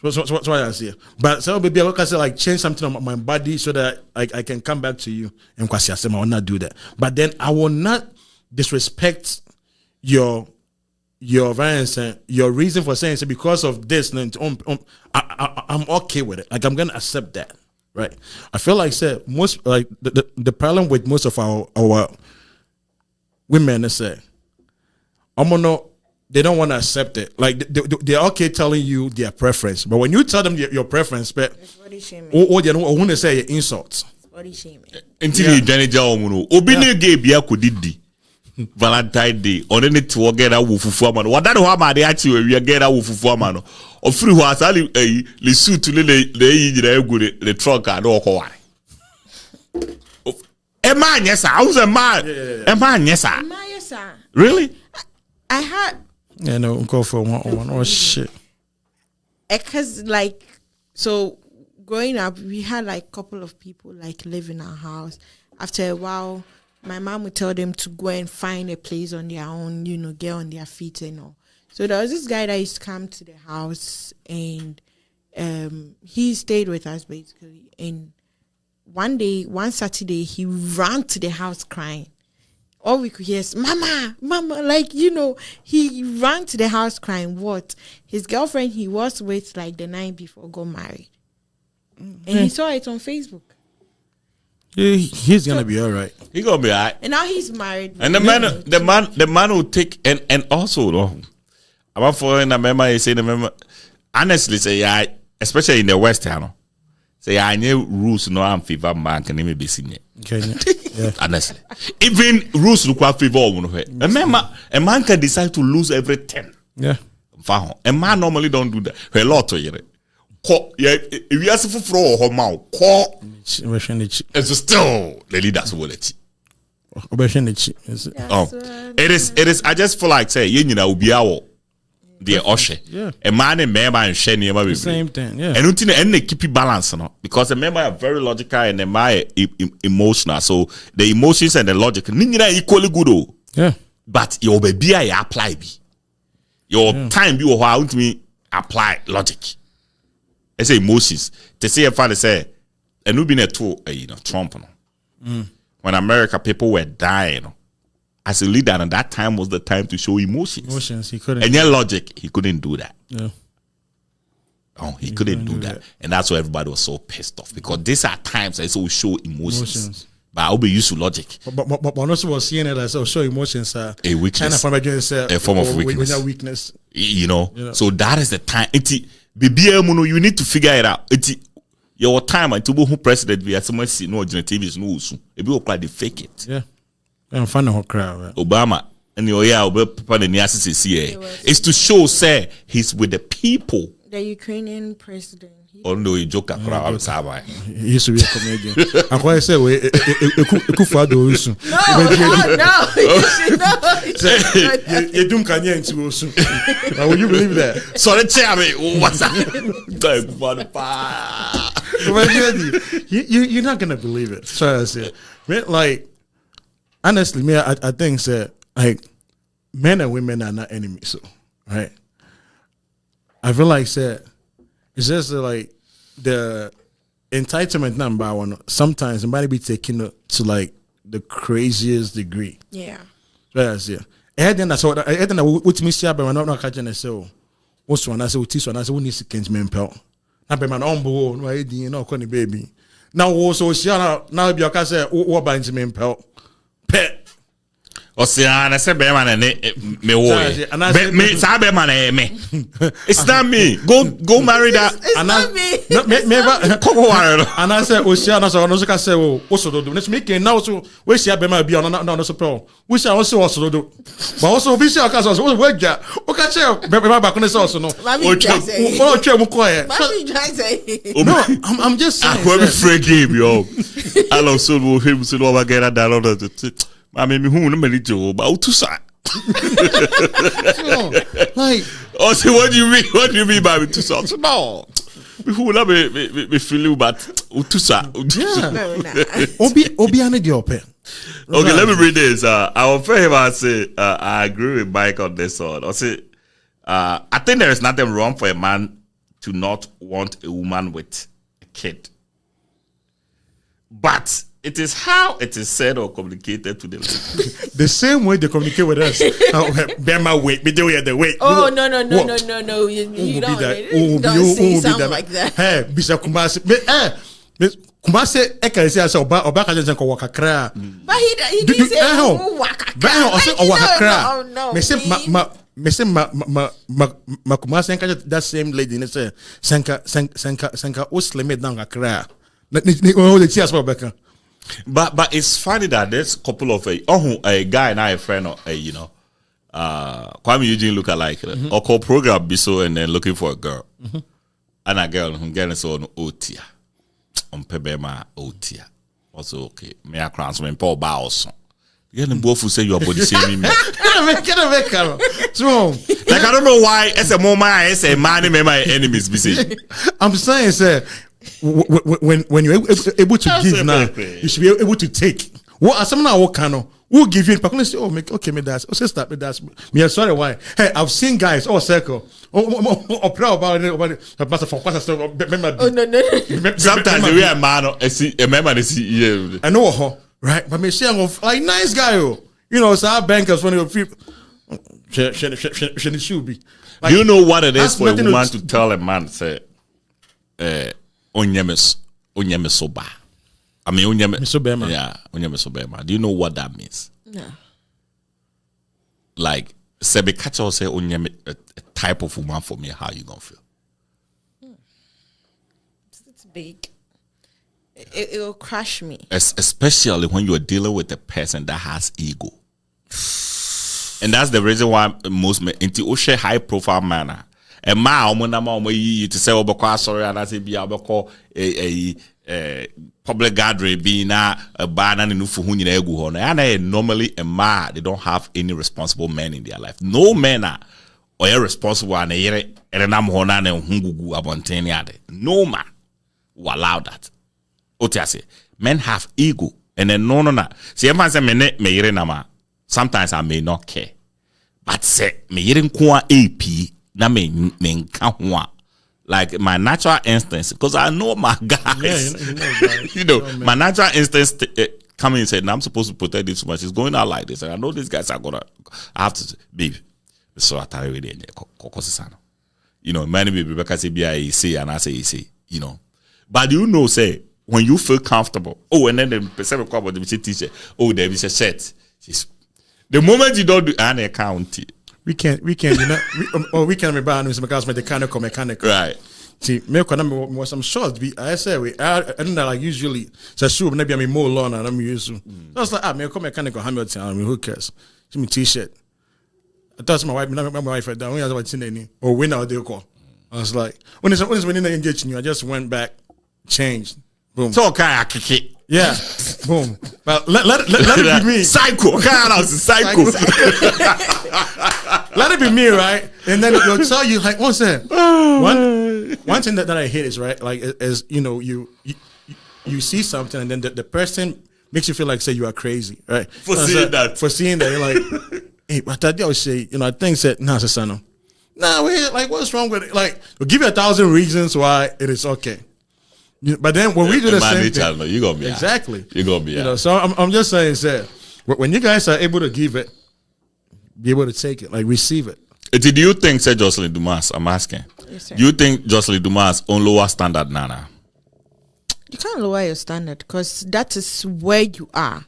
So what I see. But so maybe I can say like change something on my body so that I can come back to you and I will not do that. But then I will not disrespect your variance and your reason for saying so because of this. I'm okay with it. Like I'm gonna accept that, right? I feel like most like the problem with most of our women is they don't want to accept it. Like they're okay telling you their preference, but when you tell them your preference, but body shaming. Or they don't want to say insults. Body shaming. Until you Johnny Jaw Obi ne gay bia kodidi. Valentine Day. On any to get a wufufu amano. What that wa they actually we get a wufufu amano. Of free who has ali le suit to the truck and all ko a man, yes, I was a man. A man, yes, sir. Yes, sir. Really? I had. Yeah, no, go for one. Oh shit. Because like, so growing up, we had like a couple of people like live in our house. After a while, my mom would tell them to go and find a place on their own, get on their feet and all. So there was this guy that used to come to the house and he stayed with us basically. And one Saturday, he ran to the house crying. All we could hear is, Mama, like, he ran to the house crying. What? His girlfriend he was with like the night before got married. And he saw it on Facebook. He's going to be all right. He going to be all right. And now he's married. And the man will take, and also, I'm following the member, he say the member, honestly, say, yeah, especially in the West, say, I know rules, no, I'm favor man, can even be seen it. Yeah. Honestly, even rules require favor. A man can decide to lose everything. Yeah, a man normally don't do that. A lot of it. If you ask for or mouth, it's still the leaders will let it is. I just feel like say will be our the usher. Yeah, a man and member and share near the same thing. Yeah, and they keep it balanced, because the member are very logical and the man emotional. So the emotions and the logic are equally good. Yeah, but your baby I apply be your time be or how to me apply logic. I say emotions. To say a father say, and we been a tool, Trump. When America people were dying. As a leader, and that time was the time to show emotions. He couldn't. And your logic, he couldn't do that. Yeah. Oh, he couldn't do that. And that's why everybody was so pissed off. Because these are times that we show emotions. But I'll be used to logic. But also was seeing it as show emotions are a weakness. A form of weakness. Weakness. So that is the time. You need to figure it out. Your time until who president we are someone see no TV is no soon. It will quite fake it. Yeah. I'm finding her crowd. Obama and is to show say he's with the people. The Ukrainian president. Although he joke around, He used to be a comedian. And why I say we Ekufado also. No. You don't can into also. Will you believe that? Sorry, Chairman. What's that? You're not gonna believe it. Sorry, I say. Like honestly, me, I think that like men and women are not enemies. So right. I feel like that it's just like the entitlement number one. Sometimes it might be taken to like the craziest degree. Yeah. Right, I see. And then that's what. And then what me see, but I'm not catching it. So what's one? I say what this one? I say who needs to catch me impel? I be man on board. No, I didn't know Connie baby. Now also see now be okay. Say what binds me impel? Pet. Oceana say be man me me. It's not me. Go marry that. It's not me. No, and I said, Oceana, so I say, also do. Let's make it now. So we see a bema be on no so. We shall also do. But also be sure because also work ja. Okay, say bema back on the sauce no. No, I'm just saying. I free game yo. I love so him so over get that download. I mean, who no many job about to say. Like, oh, so what do you mean? What do you mean by to say? No, who love me feel but to say. Obi ane di open. Okay, let me read this. I will fail I say I agree with Mike on this one. I say I think there is nothing wrong for a man to not want a woman with a kid, but it is how it is said or communicated to them. The same way they communicate with us. Bear my weight, be doing the weight. Oh no! You don't say something like that. Hey, Bisa Kumasi. Kumasi, I can say as Oba can go waka kra. But he didn't say waka kra. No. Me say Kumasi enka that same lady. Ne say senka usleme down kra. Ne the tears for Becca. But it's funny that there's a couple of a guy and I a friend you know Kwame Eugene look alike or call program Biso and then looking for a girl and a girl who getting so on Otia on Pebema Otia also okay me a crown some Paul Bowson you get them both who say you are body shaming me get away so like I don't know why as a moment I say man my enemies be say I'm saying sir when you're able to give now, you should be able to take. What some now what can who give you? But say, oh, okay, me that's. Oh, start me that's. Me sorry why? Hey, I've seen guys all circle. Oh, proud about it. But for what? Oh no. Sometimes we are man. I see. Remember the CEO. I know her right, but me saying of like nice guy. You know, so our bankers when you feel. She should be. Do you know what it is for a woman to tell a man say? Onyeme soba. I mean, onyeme sobema. Yeah, onyeme sobema. Do you know what that means? No. Like, sebe catch or say onyeme a type of woman for me. How you gonna feel? It's big. It will crush me. Especially when you are dealing with a person that has ego, and that's the reason why most men into Oshe high profile manner. A ma to say sorry and I say be a public gathering being a ban and normally a ma they don't have any responsible men in their life. No men are or irresponsible and no man will allow that. Men have ego and then no. See everyone say me sometimes I may not care. But say me AP na me like my natural instincts, because I know my guys. You know, my natural instincts coming and saying I'm supposed to protect this too much. It's going out like this, and I know these guys are gonna. I have to, babe. So I tell you, you know, many people because say say and I say, you know, but you know, say when you feel comfortable. Oh, and then the person about the t-shirt. Oh, there is a shirt. The moment you don't do an account. We can be banned because mechanical. Right. See, me was some shorts. I say I don't like usually. So sure, maybe I'm more long and I'm used to. So I was like, me mechanical Hamilton. I mean, who cares? Give me t-shirt. I thought my wife. My wife. I don't know what's in any or when are they call. I was like, when it's when you engage you, I just went back, changed, boom. So okay, kick it. Yeah, boom. But let it be me. Psycho. Psycho. Let it be me, right? And then they'll tell you like, what's that? One thing that I hate is right, like is you see something and then the person makes you feel like say you are crazy, right? For seeing that. For seeing that, you're like, hey, but I always say, I think that nah, wait, like what's wrong with it? Like, we'll give you 1,000 reasons why it is okay. But then when we do the same thing, you gonna be exactly. You gonna be so I'm just saying that when you guys are able to give it, be able to take it, like receive it. Do you think, say Jocelyn Dumas, I'm asking, Yes, sir. do you think Jocelyn Dumas on lower standard Nana? You can't lower your standard because that is where you are.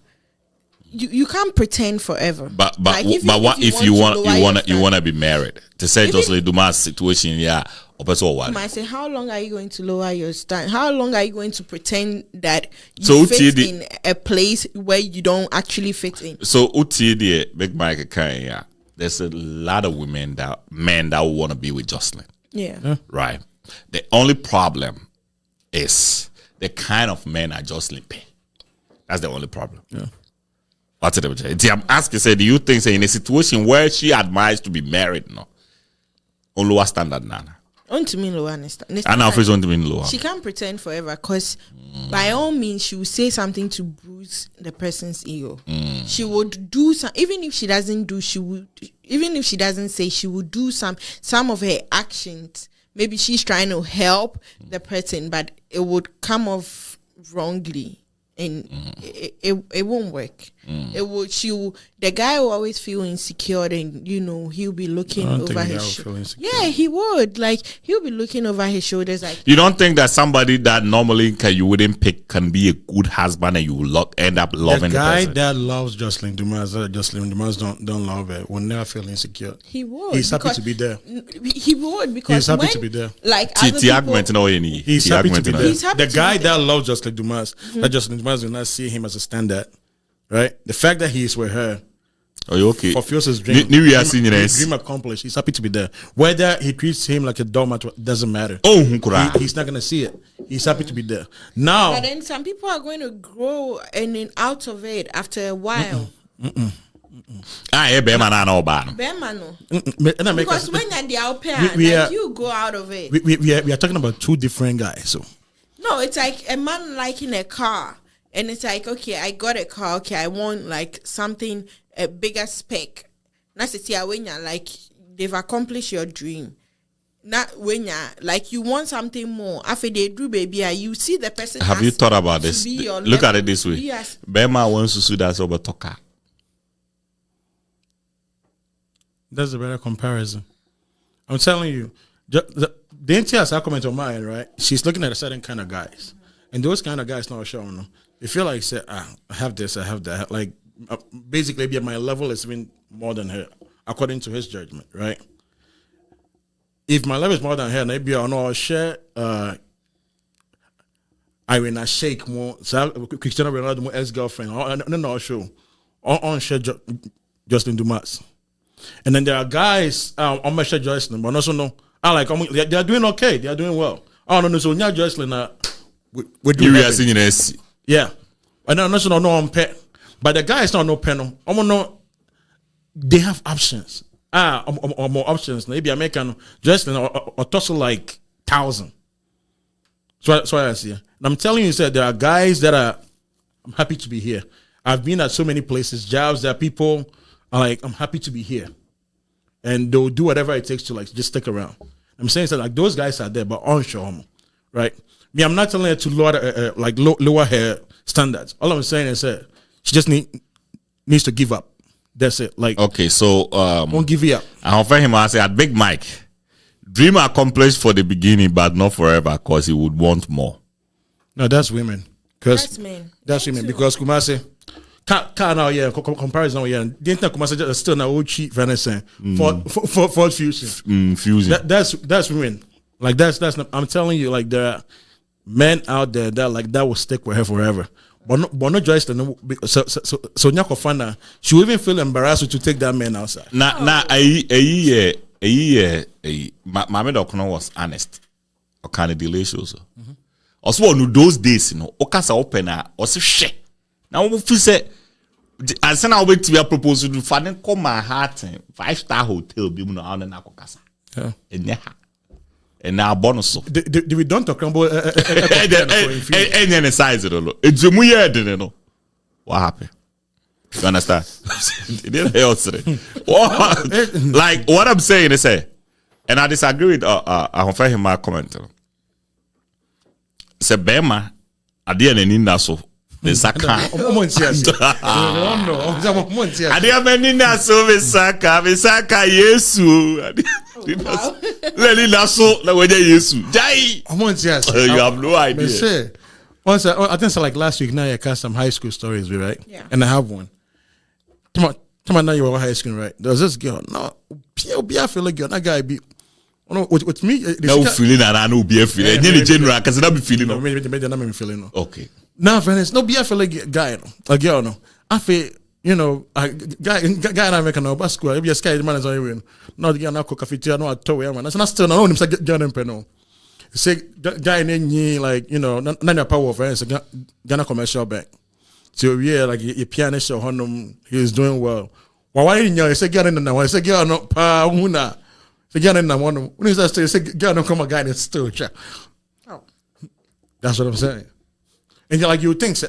You can't pretend forever. But Like, what if you want to be married? To say Even- Jocelyn Dumas situation, yeah, or what? I say, how long are you going to lower your standard? How long are you going to pretend that you So fit TD in a place where you don't actually fit in? So UTD Big Mike kind, yeah. There's a lot of men that want to be with Jocelyn. Yeah. Right. The only problem is the kind of men that Jocelyn pay. That's the only problem. Yeah. What's it? I'm asking, say, do you think, say, in a situation where she admires to be married, no, on lower standard, Nana? On to me lower standard. And now, on to mean lower. She can't pretend forever because by all means she will say something to bruise the person's ego. She would do some, even if she doesn't do, even if she doesn't say, she would do some of her actions. Maybe she's trying to help the person, but it would come off wrongly. And it won't work. It will. The guy will always feel insecure, and he'll be looking over his shoulder. Yeah, he would. Like, he'll be looking over his shoulders. Like, you don't think that somebody that normally you wouldn't pick can be a good husband, and you will end up loving the guy the person? that loves Jocelyn Dumas, Jocelyn Dumas don't love it, will never feel insecure. he would. He's happy to be there. He would because He's happy to be there. Like, other He's people, Happy to be there. He's happy The to guy be there. that loves Jocelyn Dumas, that Jocelyn Dumas will not see him as a standard, right? The fact that he is with her Oh, you okay? fulfills his dream. New Year senior. Dream accomplished. He's happy to be there. Whether he treats him like a doormat doesn't matter. Oh, He's not gonna see it. He's happy to be there. Now, But then some people are going to grow and then out of it after a while. Bema na no. Bema no. because Because when you're the au pair, we like, are- you go out of it. we are talking about two different guys. So No, it's like a man liking a car. And it's like, okay, I got a car. Okay, I want like something, a bigger spec. That's it. When you're like, they've accomplished your dream. Not when you're like, you want something more. After they do, baby, you see the person. Have has you thought about to this? be your Look at level. it this way. Yes. Bema wants to sue that over Toka. that's a better comparison. I'm telling you, the NTS I comment on mine, right? She's looking at a certain kind of guys, and those kind of guys not showing them. They feel like, say, I have this, I have that. Like, basically, maybe my level is even more than her, according to his judgment, right? If my level is more than her, maybe I'll not share. I will not shake more. So, Cristiano Ronaldo, my ex-girlfriend, no, show on share Justin Dumas. And then there are guys on my share Jocelyn, but also no. I like they are doing okay. They are doing well. Oh no, so now Jocelyn, we're doing. New Year everything. senior. Yeah, and then also no on pet, but the guy is not no panel. No, they have options. Or more options. Maybe American Jocelyn or tussle like 1,000. So I see. And I'm telling you, there are guys that are. I'm happy to be here. I've been at so many places, jobs that people are like, I'm happy to be here, and they'll do whatever it takes to like just stick around. I'm saying that like those guys are there, but onshore, right? Me, I'm not telling her to lower her standards. All I'm saying is that she just needs to give up. That's it. Like, Okay, so won't give you up. I offer him. I say at Big Mike, dream accomplished for the beginning, but not forever, because he would want more. No, that's women. That's men. That's women because Kumasi. Can't now, yeah. Comparison, yeah. The internet Kumasi is still now old cheap venison for fusion. Fusing. That's women. Like that's not. I'm telling you, like there are men out there that will stick with her forever. But no Joyce. So Nyako Fana, she will even feel embarrassed to take that man outside. Na a year, Mammy Docono was honest. Or kind of delicious. Also, on those days, Okasa opener, or so shit. Now, if you say, I send our way to your proposal to find call my heart 5-star hotel, be on an Akokasa. And now bonus. Did we don't talk crumble? And then size it all. It's a muya, didn't know. What happened? You understand? Like what I'm saying is, and I disagree with I him my comment. Say Bema, I didn't need that so. The Saka. I didn't mean that so. The Saka, Yesu. Let it so. The way Yesu. Die. You have no idea. Once I think so. Like last week, now I cast some high school stories, right? Yeah. And I have one. Come on, now you were high school, right? There was this girl. No, I feel like girl. That guy be. No, with me. No feeling that I know be a feeling. Any general, because I be feeling. No, maybe not me feeling. Okay. Now, friends, no be a feel like guy, a girl, no. I feel. A guy in America now, but school. If you sky the man is on you, not the guy now cook cafeteria, no at all, man. That's not still no. Him say girl in penal. Say guy in like none of power friends. Ghana commercial bank. So yeah, like your pianist or honum, he is doing well. Why didn't you say girl in the now? I say girl no pa una. Say girl in the one. When is that? Say girl no come a guy in still check. Oh, that's what I'm saying. And like you think say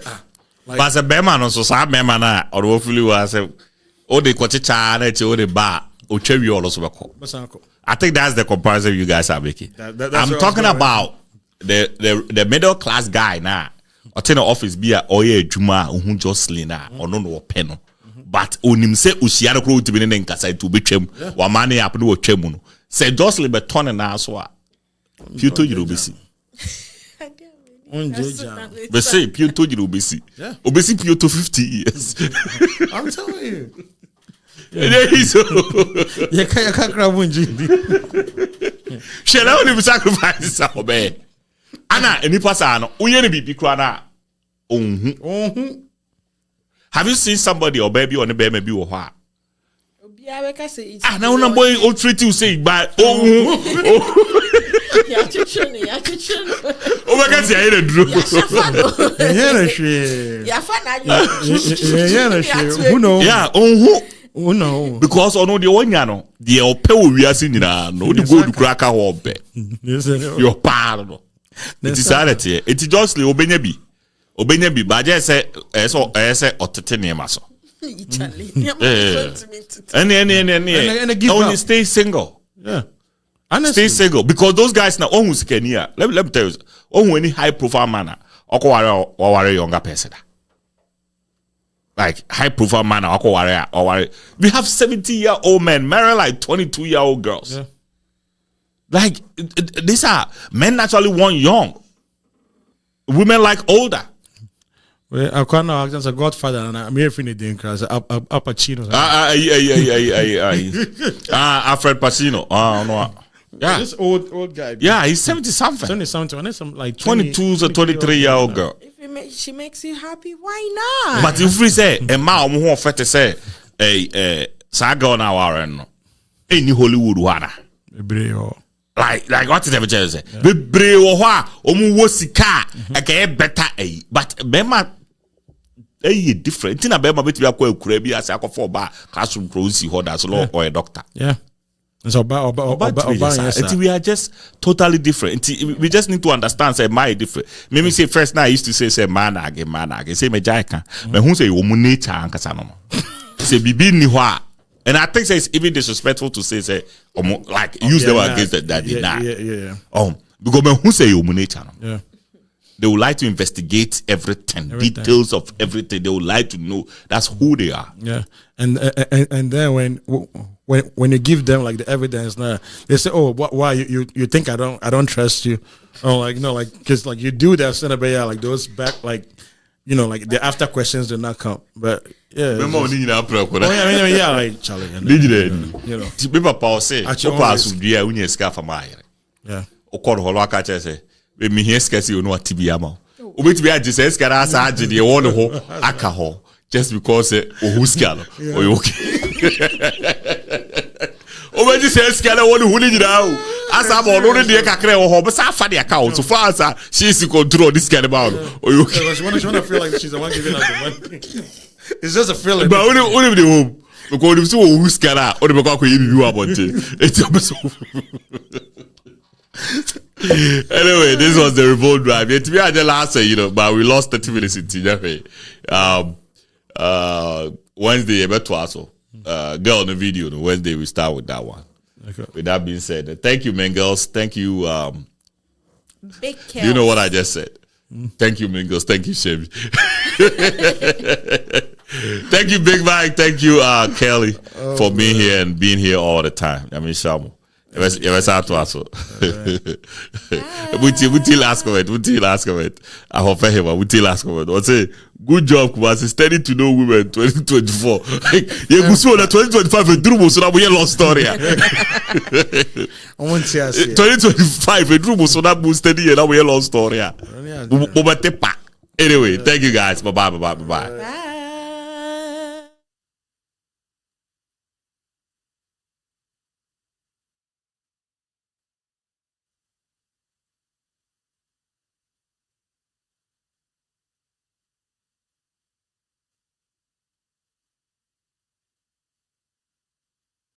Like, but as a beman also sa beman na or hopefully was o de kwachicha na eche o de ba o chewi also beko. I think that's the comparison you guys are making. I'm talking about the middle class guy now. Or ten office be a oye juma ohun Jocelyn na or no peno. But onim se usiara kro utibine ne nkasa to betwem wa mane app no twem no. Say Jocelyn be ton na so a. Pieto you obesi. But say Pieto you obesi. Obesi Pieto 50 years. I'm telling you. You can't grab one GD. Shall I only sacrifice obey? Anna, any person, uye be crana. Have you seen somebody or baby on the baby maybe or what? Now no boy all treat you say but oh my God, I ain't a drew. Who knows? Yeah, oh no. Because on the one yano, the ope we are seeing no the go to crack a hope. Your pardon. It is sanity. It is just the obenyabi. Obenyabi, but I say, or teteniamaso. And only stay single. Yeah. Stay single. Because those guys now, almost can hear. Let me tell you, any high profile manner, or a younger person. Like high profile manner, or we have 70-year-old men marry like 22-year-old girls. Yeah. Like these are men naturally want young. Women like older. Well, I can't know. I'm a Godfather, and I'm here for anything because Al Pacino. Alfred Pacino. No. Yeah, this old guy. Yeah, he's 70-something. 70-something. And some like 22 or 23-year-old girl. If she makes you happy, why not? But if we say a man who offered to say a saga on our end, any Hollywood one. Like what is the say? The brave wosika better but bema different. Tina bema beti akwa ekura bi ase akofo ba classroom close holders or a doctor. Yeah. So we are just totally different. We just need to understand say my different. Maybe say first now I used to say man again say me jaika. But who say nature ankasa no. Say bibi ni hwa. And I think it's even disrespectful to say like use them against that. Yeah. Because who say you nature? Yeah. They would like to investigate everything, details of everything. They would like to know. That's who they are. Yeah. And then when you give them like the evidence, now they say, "Oh, why you think I don't trust you?" Oh, like no, like because like you do that, like those back like. Like the after questions do not come, but yeah. Yeah, like Charlie. People Paul say, yeah. Me here scarcely you know what TBM. Ubit be just says can ask the one who alcohol just because who's okay. Obeji say scale one who need now. As I'm already the kakre or home, sa fa the account. So far as she is in control this kind of about. She wanna feel like she's the one giving out the money. It's just a feeling. But only the home. Because if so who's cara or the bako you about it. Anyway, this was the Revolt Drive. It we had the last but we lost 30 minutes in Nyame. Wednesday about also. Girl on the video on Wednesday we start with that one. Okay. With that being said, thank you, Mengels. Thank you. Big Do you know what I just said? Thank you, Mingles. Thank you, Chevy. Thank you, Big Mike. Thank you, Kelly, for being here and being here all the time. I mean, Shamu. We'll last comment. I hope him. We'll last comment. I'll say, good job, Kumasi. Steady to know women 2024. You go so 2025 a dream so that we lost story. 2025 a dream so that we steady and we lost story. Anyway, thank you guys. Bye.